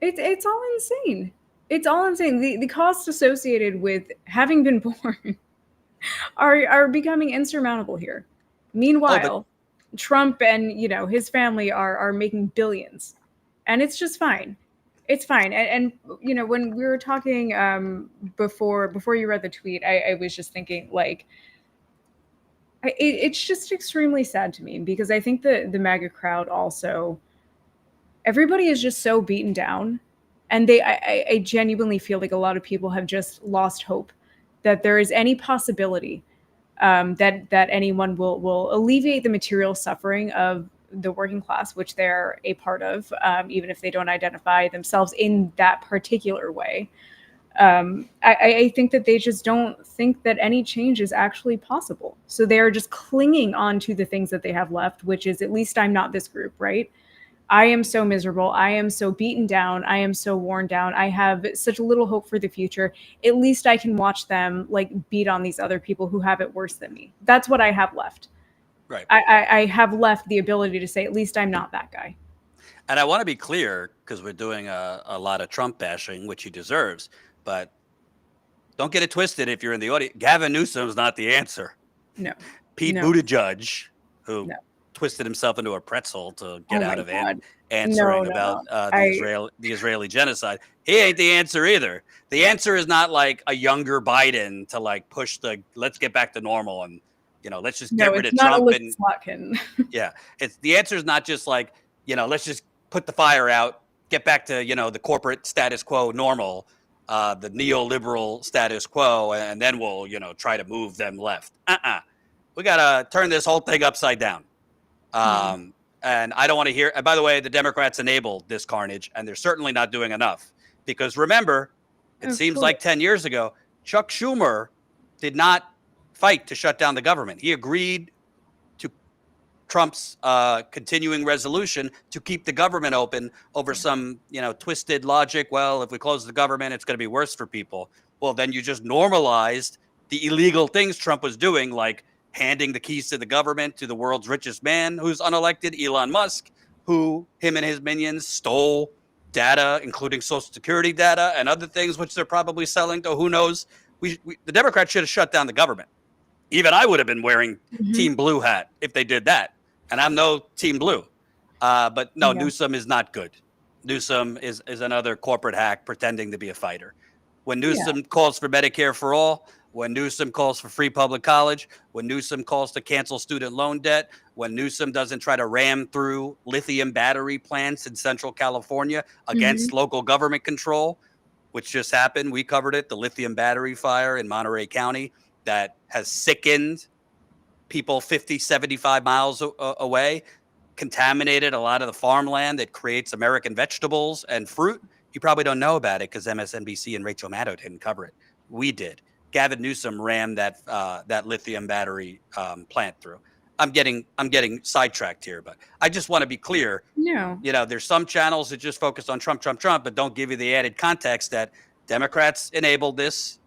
It's all insane. It's all insane. The costs associated with having been born are becoming insurmountable here. Meanwhile, Trump and, you know, his family are making billions, and it's just fine. It's fine. And you know, when we were talking before you read the tweet, I was just thinking like, it's just extremely sad to me because I think the MAGA crowd also, everybody is just so beaten down, and I genuinely feel like a lot of people have just lost hope that there is any possibility that anyone will alleviate the material suffering of the working class, which they're a part of, even if they don't identify themselves in that particular way. I think that they just don't think that any change is actually possible. So they are just clinging on to the things that they have left, which is, at least I'm not this group, right? I am so miserable. I am so beaten down. I am so worn down. I have such little hope for the future. At least I can watch them like beat on these other people who have it worse than me. That's what I have left. Right. I have left the ability to say, at least I'm not that guy. And I want to be clear, because we're doing a lot of Trump bashing, which he deserves, but don't get it twisted if you're in the audience. Gavin Newsom's not the answer. No. Pete Buttigieg, who twisted himself into a pretzel to get out of answering about the Israeli genocide. He ain't the answer either. The answer is not like a younger Biden to like push let's get back to normal and, you know, let's just get rid of Trump. Yeah. The answer is not just like, you know, let's just put the fire out, get back to, you know, the corporate status quo normal, the neoliberal status quo, and then we'll, you know, try to move them left. We got to turn this whole thing upside down. And I don't want to hear, and by the way, the Democrats enabled this carnage, and they're certainly not doing enough. Because remember, it seems like 10 years ago, Chuck Schumer did not fight to shut down the government. He agreed to Trump's continuing resolution to keep the government open over some, you know, twisted logic. Well, if we close the government, it's going to be worse for people. Well, then you just normalized the illegal things Trump was doing, like handing the keys to the government to the world's richest man who's unelected, Elon Musk, who him and his minions stole data, including Social Security data and other things, which they're probably selling to who knows. The Democrats should have shut down the government. Even I would have been wearing Team Blue hat if they did that. And I'm no Team Blue. But no, Newsom is not good. Newsom is another corporate hack pretending to be a fighter. When Newsom calls for Medicare for all, when Newsom calls for free public college, when Newsom calls to cancel student loan debt, when Newsom doesn't try to ram through lithium battery plants in Central California against local government control, which just happened. We covered it. The lithium battery fire in Monterey County that has sickened people 50, 75 miles away, contaminated a lot of the farmland that creates American vegetables and fruit. You probably don't know about it because MSNBC and Rachel Maddow didn't cover it. We did. Gavin Newsom ran that lithium battery plant through. I'm getting sidetracked here, but I just want to be clear. No. There's some channels that just focus on Trump, but don't give you the added context that Democrats enabled this.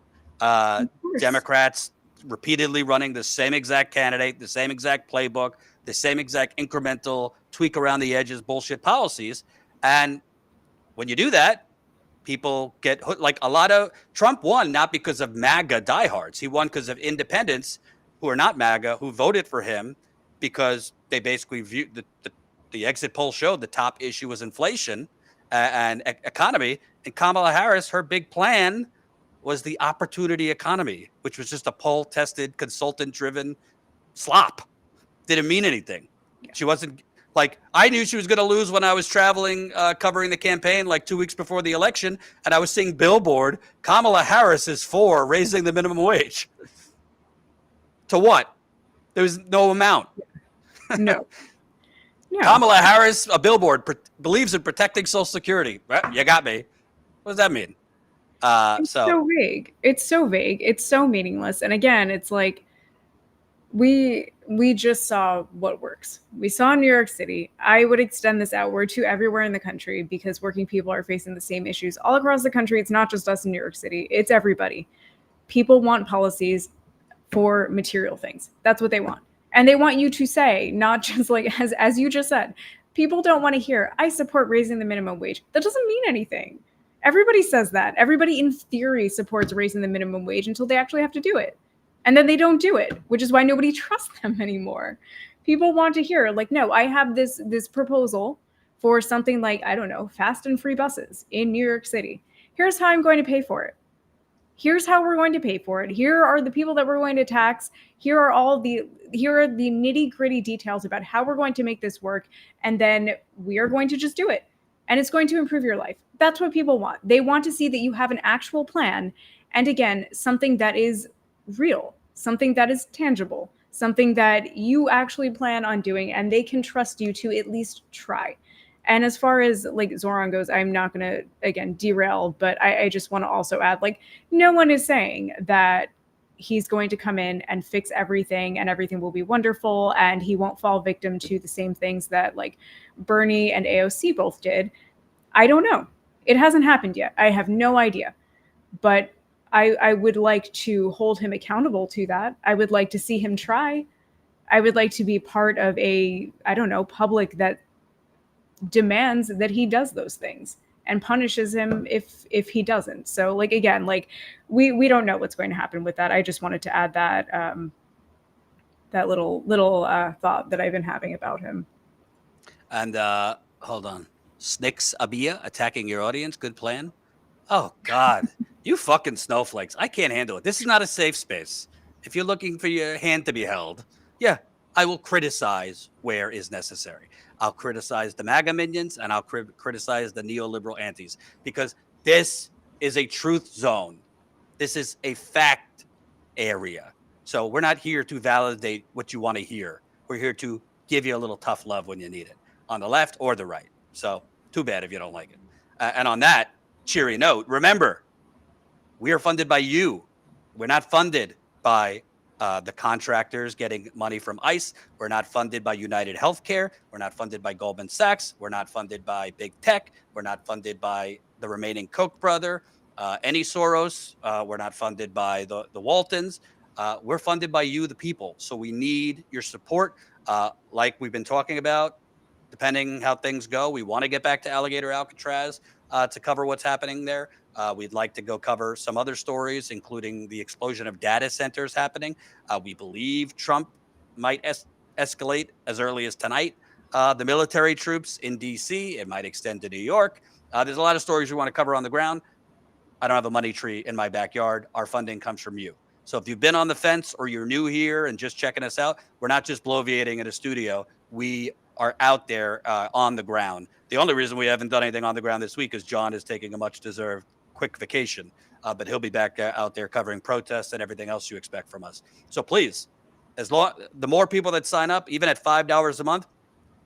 Democrats repeatedly running the same exact candidate, the same exact playbook, the same exact incremental tweak around the edges bullshit policies. And when you do that, people get hooked. Like a lot of Trump won not because of MAGA diehards. He won because of independents who are not MAGA, who voted for him because they basically viewed the exit poll showed the top issue was inflation and economy. And Kamala Harris, her big plan was the opportunity economy, which was just a poll-tested, consultant-driven slop. Didn't mean anything. Yeah. She wasn't like, I knew she was going to lose when I was traveling, covering the campaign like 2 weeks before the election, and I was seeing billboard, Kamala Harris is for raising the minimum wage. To what? There was no amount. No. Kamala Harris, a billboard, believes in protecting Social Security. Well, you got me. What does that mean? It's so vague. It's so vague. It's so meaningless. And again, it's like we just saw what works. We saw in New York City. I would extend this outward to everywhere in the country because working people are facing the same issues all across the country. It's not just us in New York City. It's everybody. People want policies for material things. That's what they want. And they want you to say, not just like, as you just said, people don't want to hear, I support raising the minimum wage. That doesn't mean anything. Everybody says that. Everybody in theory supports raising the minimum wage until they actually have to do it. And then they don't do it, which is why nobody trusts them anymore. People want to hear like, no, I have this proposal for something like, I don't know, fast and free buses in New York City. Here's how I'm going to pay for it. Here's how we're going to pay for it. Here are the people that we're going to tax. Here are the nitty gritty details about how we're going to make this work. And then we are going to just do it. And it's going to improve your life. That's what people want. They want to see that you have an actual plan. And again, something that is real, something that is tangible, something that you actually plan on doing, and they can trust you to at least try. And as far as like Zoran goes, I'm not going to, again, derail, but I just want to also add, like, no one is saying that he's going to come in and fix everything and everything will be wonderful and he won't fall victim to the same things that like Bernie and AOC both did. I don't know. It hasn't happened yet. I have no idea. But I would like to hold him accountable to that. I would like to see him try. I would like to be part of a, I don't know, public that demands that he does those things and punishes him if he doesn't. So like, again, like we don't know what's going to happen with that. I just wanted to add that that little thought that I've been having about him. And hold on, Snicks Abia attacking your audience. Good plan. Oh God, you fucking snowflakes. I can't handle it. This is not a safe space. If you're looking for your hand to be held, yeah, I will criticize where is necessary. I'll criticize the MAGA minions and I'll criticize the neoliberal antis because this is a truth zone. This is a fact area. So we're not here to validate what you want to hear. We're here to give you a little tough love when you need it on the left or the right. So too bad if you don't like it. And on that cheery note, remember, we are funded by you. We're not funded by the contractors getting money from ICE. We're not funded by United Healthcare. We're not funded by Goldman Sachs. We're not funded by big tech. We're not funded by the remaining Koch brother, any Soros. We're not funded by the Waltons. We're funded by you, the people. So we need your support. Like we've been talking about, depending how things go, we want to get back to Alligator Alcatraz to cover what's happening there. We'd like to go cover some other stories, including the explosion of data centers happening. We believe Trump might escalate as early as tonight. The military troops in D.C., it might extend to New York. There's a lot of stories we want to cover on the ground. I don't have a money tree in my backyard. Our funding comes from you. So if you've been on the fence or you're new here and just checking us out, we're not just bloviating in a studio. We are out there on the ground. The only reason we haven't done anything on the ground this week is John is taking a much-deserved quick vacation, but he'll be back out there covering protests and everything else you expect from us. So please, the more people that sign up, even at $5 a month,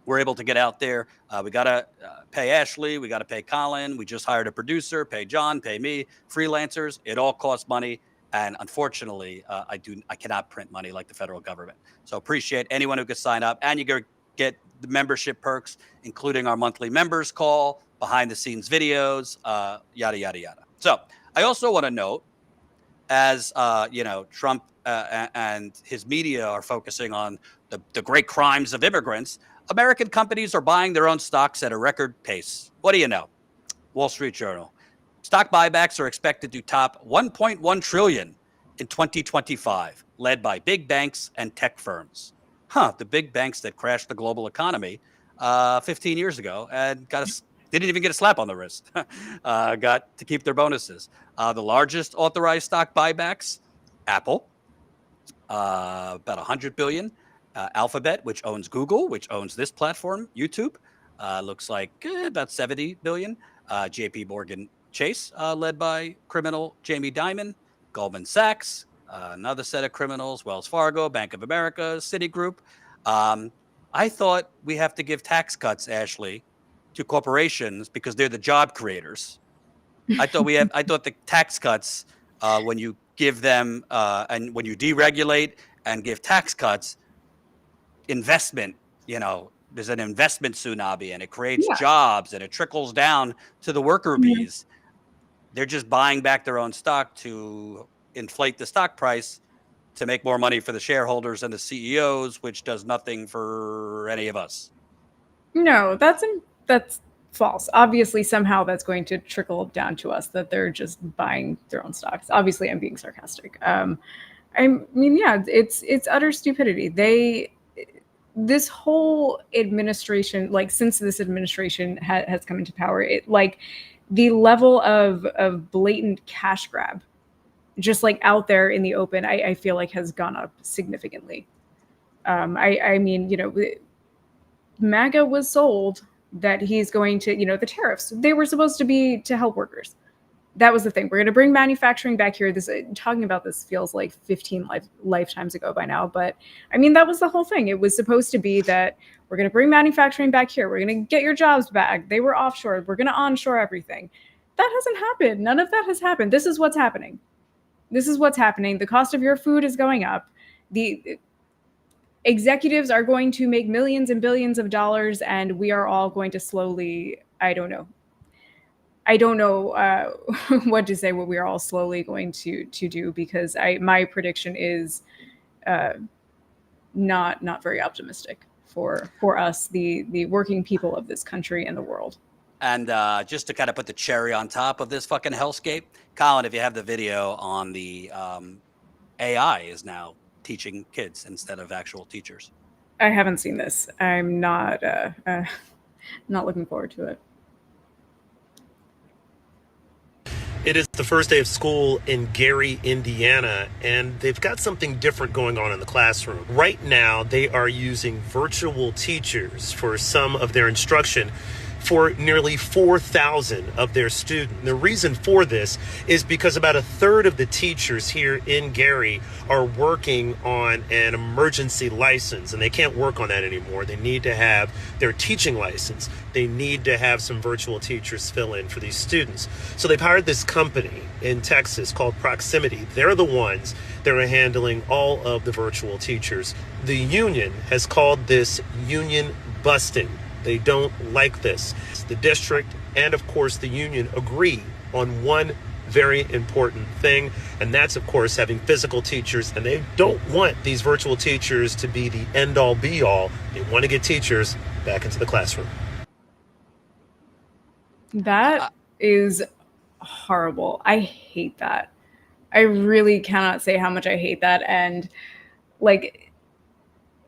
we're able to get out there. We got to pay Ashley. We got to pay Colin. We just hired a producer, pay John, pay me, freelancers. It all costs money. And unfortunately, I cannot print money like the federal government. So appreciate anyone who could sign up. And you get the membership perks, including our monthly members call, behind the scenes videos, yada, yada, yada. So I also want to note, as Trump and his media are focusing on the great crimes of immigrants, American companies are buying their own stocks at a record pace. What do you know? Wall Street Journal. Stock buybacks are expected to top 1.1 trillion in 2025, led by big banks and tech firms. The big banks that crashed the global economy 15 years ago and didn't even get a slap on the wrist. Got to keep their bonuses. The largest authorized stock buybacks, Apple, about 100 billion. Alphabet, which owns Google, which owns this platform, YouTube, looks like about 70 billion. JP Morgan Chase, led by criminal Jamie Dimon. Goldman Sachs, another set of criminals. Wells Fargo, Bank of America, Citigroup. I thought we have to give tax cuts, Ashley, to corporations because they're the job creators. I thought the tax cuts, when you give them and when you deregulate and give tax cuts, investment, there's an investment tsunami and it creates jobs and it trickles down to the worker bees. They're just buying back their own stock to inflate the stock price to make more money for the shareholders and the CEOs, which does nothing for any of us. No, that's false. Obviously, somehow that's going to trickle down to us, that they're just buying their own stocks. Obviously, I'm being sarcastic. It's utter stupidity. This whole administration, since this administration has come into power, the level of blatant cash grab, just out there in the open, I feel like has gone up significantly. MAGA was sold that he's going to, the tariffs, they were supposed to be to help workers. That was the thing. We're going to bring manufacturing back here. Talking about this feels like 15 lifetimes ago by now. But that was the whole thing. It was supposed to be that we're going to bring manufacturing back here. We're going to get your jobs back. They were offshore. We're going to onshore everything. That hasn't happened. None of that has happened. This is what's happening. The cost of your food is going up. The executives are going to make millions and billions of dollars, and we are all going to slowly, I don't know what to say, what we are all slowly going to do, because my prediction is not very optimistic for us, the working people of this country and the world. And just to kind of put the cherry on top of this fucking hellscape, Colin, if you have the video on the AI is now teaching kids instead of actual teachers. I haven't seen this. I'm not looking forward to it. It is the first day of school in Gary, Indiana, and they've got something different going on in the classroom. Right now, they are using virtual teachers for some of their instruction for nearly 4,000 of their students. The reason for this is because about a third of the teachers here in Gary are working on an emergency license, and they can't work on that anymore. They need to have their teaching license. They need to have some virtual teachers fill in for these students. So they've hired this company in Texas called Proximity. They're the ones that are handling all of the virtual teachers. The union has called this union busting. They don't like this. The district and, of course, the union agree on one very important thing, and that's, of course, having physical teachers. And they don't want these virtual teachers to be the end-all, be-all. They want to get teachers back into the classroom. That is horrible. I hate that. I really cannot say how much I hate that. And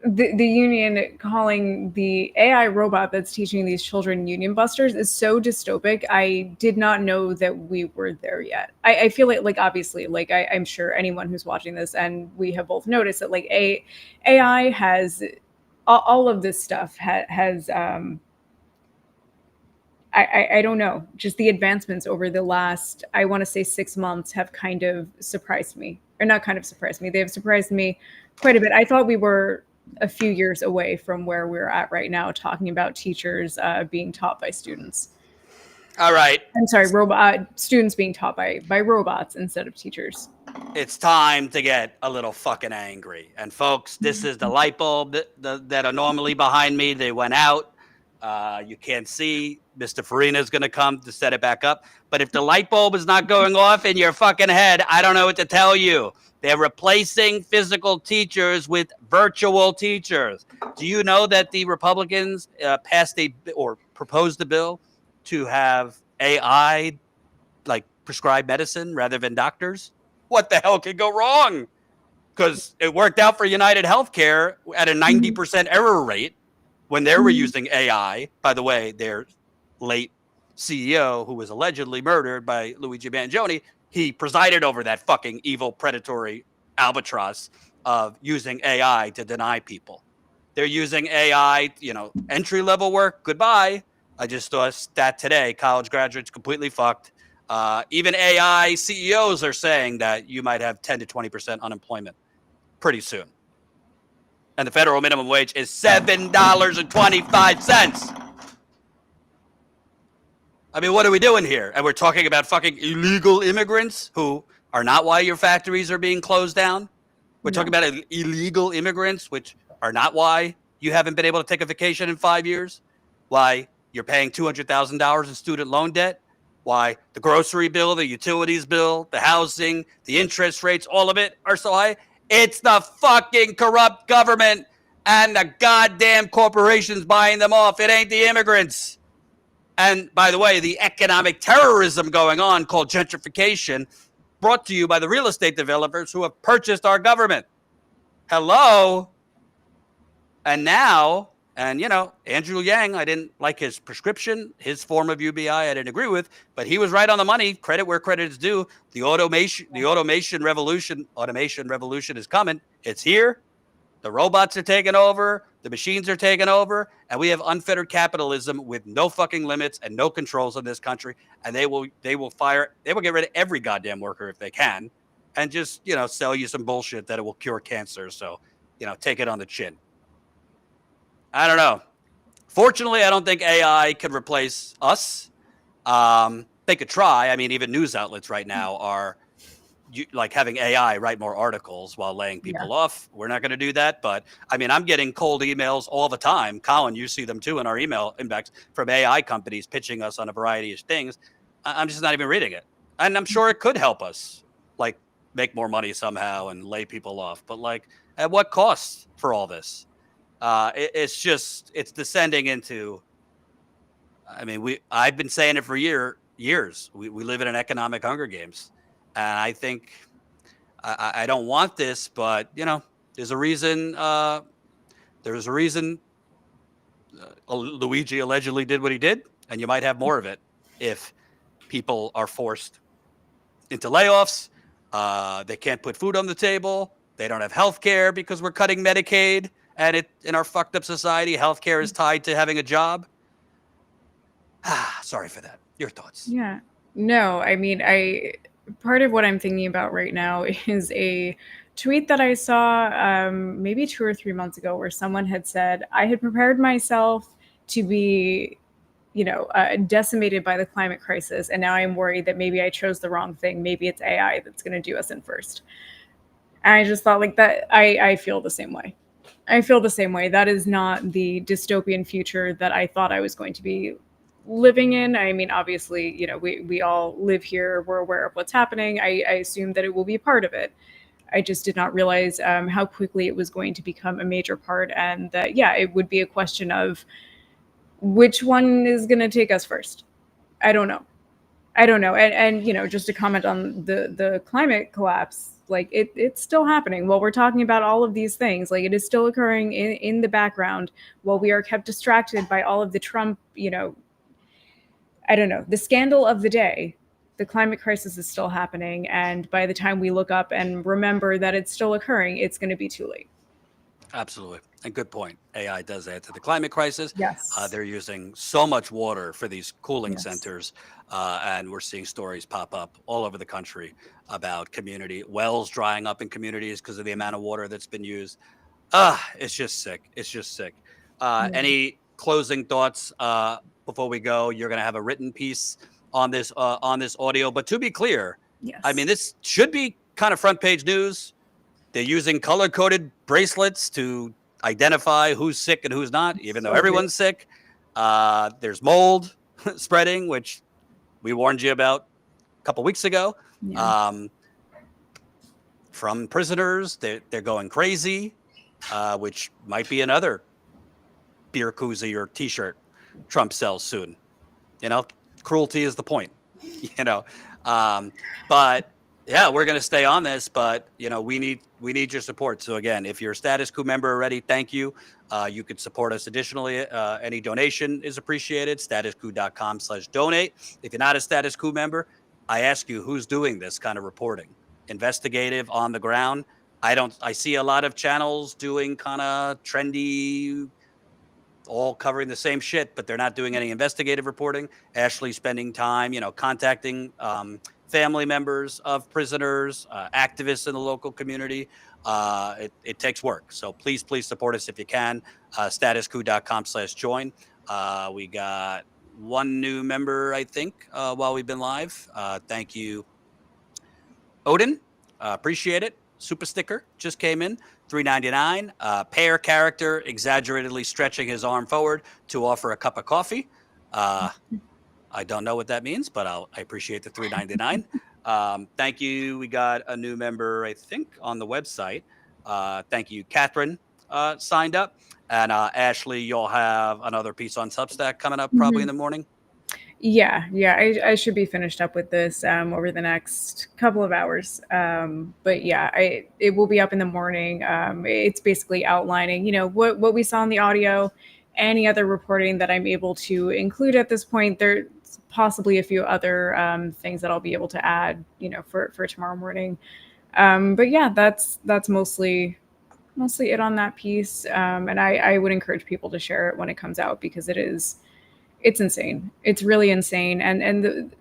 the union calling the AI robot that's teaching these children union busters is so dystopic. I did not know that we were there yet. I feel obviously, I'm sure anyone who's watching this, and we have both noticed that AI has all of this stuff has I don't know. Just the advancements over the last, I want to say 6 months have kind of surprised me. Or not kind of surprised me. They have surprised me quite a bit. I thought we were a few years away from where we're at right now, talking about teachers being taught by students. All right. I'm sorry, students being taught by robots instead of teachers. It's time to get a little fucking angry. And folks, this is the light bulb that are normally behind me. They went out. You can't see. Mr. Farina is going to come to set it back up. But if the light bulb is not going off in your fucking head, I don't know what to tell you. They're replacing physical teachers with virtual teachers. Do you know that the Republicans proposed a bill to have AI like prescribe medicine rather than doctors? What the hell could go wrong? Because it worked out for United Healthcare at a 90% error rate when they were using AI. By the way, their late CEO, who was allegedly murdered by Luigi Mangione, he presided over that fucking evil, predatory albatross of using AI to deny people. They're using AI, entry-level work. Goodbye. I just saw a stat today. College graduates completely fucked. Even AI CEOs are saying that you might have 10 to 20% unemployment pretty soon. And the federal minimum wage is $7.25. I mean, what are we doing here? And we're talking about fucking illegal immigrants who are not why your factories are being closed down. We're talking about illegal immigrants, which are not why you haven't been able to take a vacation in 5 years, why you're paying $200,000 in student loan debt, why the grocery bill, the utilities bill, the housing, the interest rates, all of it are so high. It's the fucking corrupt government and the goddamn corporations buying them off. It ain't the immigrants. And by the way, the economic terrorism going on called gentrification, brought to you by the real estate developers who have purchased our government. Hello. And now, Andrew Yang, I didn't like his prescription, his form of UBI, I didn't agree with, but he was right on the money. Credit where credit is due. The automation revolution is coming. It's here. The robots are taking over. The machines are taking over. And we have unfettered capitalism with no fucking limits and no controls in this country. And they will get rid of every goddamn worker if they can. And just, sell you some bullshit that it will cure cancer. So, take it on the chin. I don't know. Fortunately, I don't think AI can replace us. They could try. I mean, even news outlets right now are having AI write more articles while laying people off. We're not going to do that. But I mean, I'm getting cold emails all the time. Colin, you see them too in our email inbox from AI companies pitching us on a variety of things. I'm just not even reading it. And I'm sure it could help us make more money somehow and lay people off. But at what cost for all this? It's descending into, I've been saying it for years. We live in an economic Hunger Games. And I think I don't want this, but there's a reason. Luigi allegedly did what he did, and you might have more of it if people are forced into layoffs. They can't put food on the table. They don't have health care because we're cutting Medicaid, and in our fucked up society, health care is tied to having a job. Sorry for that. Your thoughts? Yeah. No, part of what I'm thinking about right now is a tweet that I saw maybe 2 or 3 months ago where someone had said, I had prepared myself to be, decimated by the climate crisis. And now I'm worried that maybe I chose the wrong thing. Maybe it's AI that's going to do us in first. And I just thought that I feel the same way. I feel the same way. That is not the dystopian future that I thought I was going to be living in. I mean, obviously, we all live here. We're aware of what's happening. I assume that it will be a part of it. I just did not realize how quickly it was going to become a major part. And that, it would be a question of which one is going to take us first. I don't know. And just to comment on the climate collapse, it's still happening while we're talking about all of these things. It is still occurring in the background while we are kept distracted by all of the Trump, I don't know, the scandal of the day. The climate crisis is still happening. And by the time we look up and remember that it's still occurring, it's going to be too late. Absolutely. And good point. AI does add to the climate crisis. Yes. They're using so much water for these cooling Yes. centers. And we're seeing stories pop up all over the country about community wells drying up in communities because of the amount of water that's been used. It's just sick. It's just sick. Yeah. Any closing thoughts before we go? You're going to have a written piece on this audio. But to be clear, Yes. I mean, this should be kind of front page news. They're using color-coded bracelets to identify who's sick and who's not, even though everyone's sick. There's mold spreading, which we warned you about a couple weeks ago. Yeah. From prisoners, they're going crazy, which might be another beer koozie or T-shirt Trump sells soon. You know, cruelty is the point. You know, but. Yeah, we're going to stay on this, but you know, we need your support. So again, if you're a Status Coup member already, thank you. You could support us additionally. Any donation is appreciated. StatusCoup.com/donate. If you're not a Status Coup member, I ask you, who's doing this kind of reporting? Investigative, on the ground. I see a lot of channels doing kind of trendy, all covering the same shit, but they're not doing any investigative reporting. Ashley's spending time, you know, contacting family members of prisoners, activists in the local community. It takes work. So please support us if you can. StatusCoup.com/join. We got one new member, I think, while we've been live. Thank you, Odin. Appreciate it. Super sticker just came in. $3.99. Pear character exaggeratedly stretching his arm forward to offer a cup of coffee. I don't know what that means, but I appreciate the $3.99. Thank you. We got a new member, I think, on the website. Thank you, Catherine, signed up. And Ashley, you'll have another piece on Substack coming up probably in the morning. Yeah. I should be finished up with this over the next couple of hours. But yeah, it will be up in the morning. It's basically outlining, you know, what we saw in the audio, any other reporting that I'm able to include at this point. There's possibly a few other things that I'll be able to add, you know, for tomorrow morning. But yeah, that's mostly it on that piece. And I would encourage people to share it when it comes out, because it's insane. It's really insane. And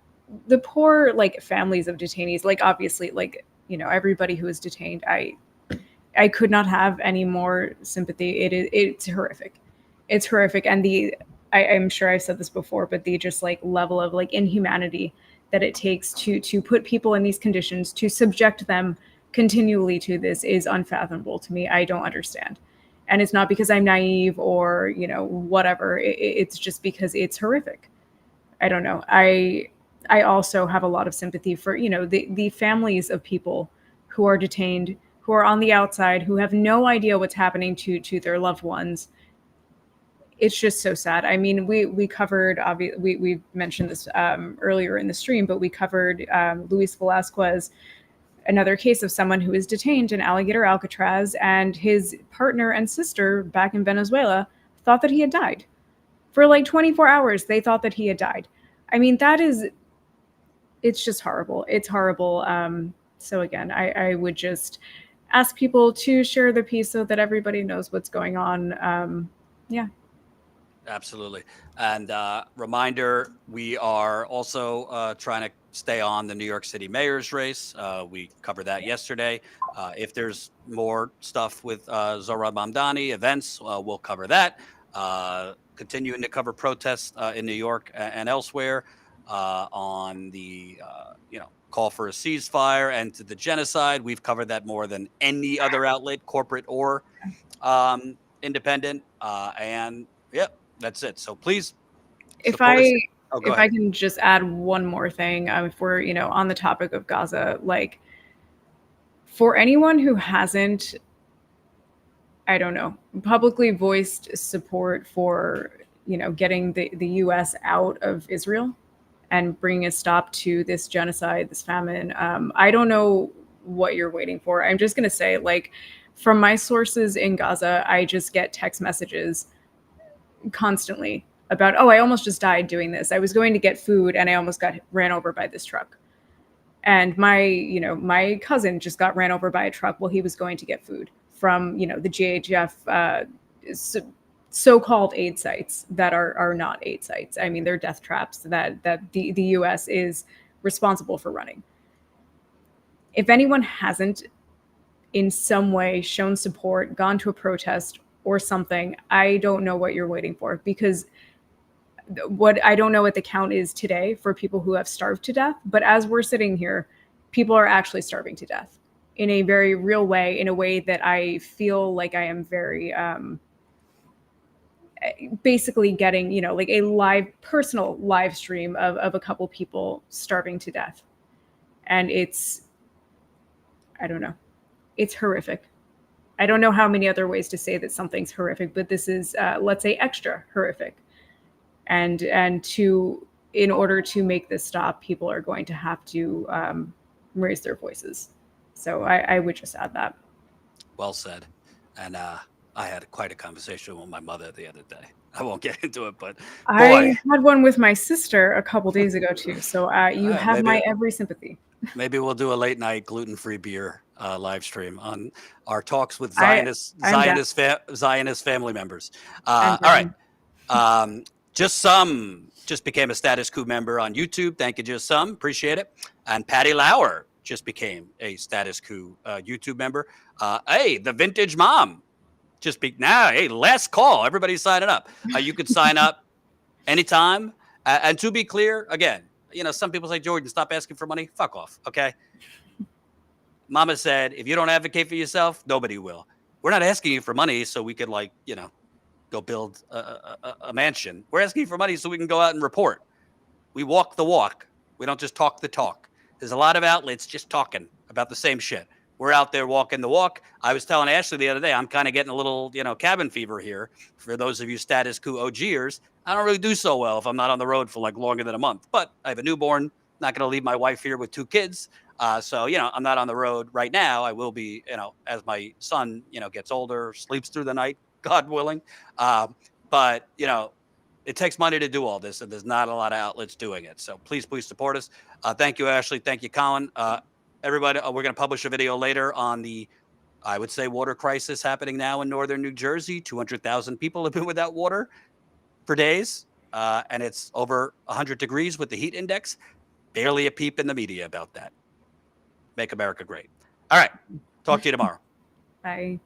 the poor, like, families of detainees, like, obviously, like, you know, everybody who is detained, I could not have any more sympathy. It's horrific. It's horrific. And I'm sure I've said this before, but the just like level of like inhumanity that it takes to put people in these conditions, to subject them continually to this, is unfathomable to me. I don't understand. And it's not because I'm naive or, you know, whatever. It's just because it's horrific. I don't know. I also have a lot of sympathy for, you know, the families of people who are detained, who are on the outside, who have no idea what's happening to their loved ones. It's just so sad. I mean, we covered, we mentioned this earlier in the stream, but we covered Luis Velasquez, another case of someone who is detained in Alligator Alcatraz, and his partner and sister back in Venezuela thought that he had died. For like 24 hours, they thought that he had died. I mean, it's just horrible. It's horrible. So again, I would just ask people to share the piece so that everybody knows what's going on. Yeah. Absolutely. And reminder, we are also trying to stay on the New York City mayor's race. We covered that yesterday. If there's more stuff with Zohran Mamdani events, we'll cover that. Continuing to cover protests in New York and elsewhere on the call for a ceasefire and to the genocide. We've covered that more than any other outlet, corporate or independent. And yep. That's it. So please, if I can just add one more thing, if we're, you know, on the topic of Gaza, like, for anyone who hasn't, I don't know, publicly voiced support for, you know, getting the U.S. out of Israel and bringing a stop to this genocide, this famine, I don't know what you're waiting for. I'm just going to say, like, from my sources in Gaza, I just get text messages constantly about, I almost just died doing this. I was going to get food and I almost got ran over by this truck. And my cousin just got ran over by a truck while he was going to get food. from, the GHF so-called aid sites that are not aid sites. I mean, they're death traps that the U.S. is responsible for running. If anyone hasn't in some way shown support, gone to a protest or something, I don't know what you're waiting for, because what I don't know what the count is today for people who have starved to death, but as we're sitting here, people are actually starving to death in a very real way, in a way that I feel like I am very basically getting, like a personal live stream of a couple people starving to death. And I don't know, it's horrific. I don't know how many other ways to say that something's horrific, but this is, let's say, extra horrific. And in order to make this stop, people are going to have to raise their voices. So I would just add that. Well said. And I had quite a conversation with my mother the other day. I won't get into it, but boy. I had one with my sister a couple days ago too. So you have my every sympathy. Maybe we'll do a late night gluten-free beer live stream on our talks with Zionist family members. All right. Just became a Status Coup member on YouTube. Thank you, Just Some. Appreciate it. And Patty Lauer just became a Status Coup YouTube member. Hey, the Vintage Mom hey, last call. Everybody's signing up. You could sign up anytime. And to be clear, again, some people say, Jordan, stop asking for money. Fuck off. Okay. Mama said, if you don't advocate for yourself, nobody will. We're not asking you for money so we could go build a mansion. We're asking for money so we can go out and report. We walk the walk. We don't just talk the talk. There's a lot of outlets just talking about the same shit. We're out there walking the walk. I was telling Ashley the other day, I'm kind of getting a little, cabin fever here. For those of you Status Coup OGers, I don't really do so well if I'm not on the road for longer than a month. But I have a newborn, not going to leave my wife here with 2 kids. So, I'm not on the road right now. I will be, as my son, gets older, sleeps through the night, God willing. But, it takes money to do all this, and there's not a lot of outlets doing it. So please support us. Thank you, Ashley. Thank you, Colin. Everybody, we're going to publish a video later on the, I would say, water crisis happening now in northern New Jersey. 200,000 people have been without water for days, and it's over 100 degrees with the heat index. Barely a peep in the media about that. Make America great. All right. Talk to you tomorrow. Bye.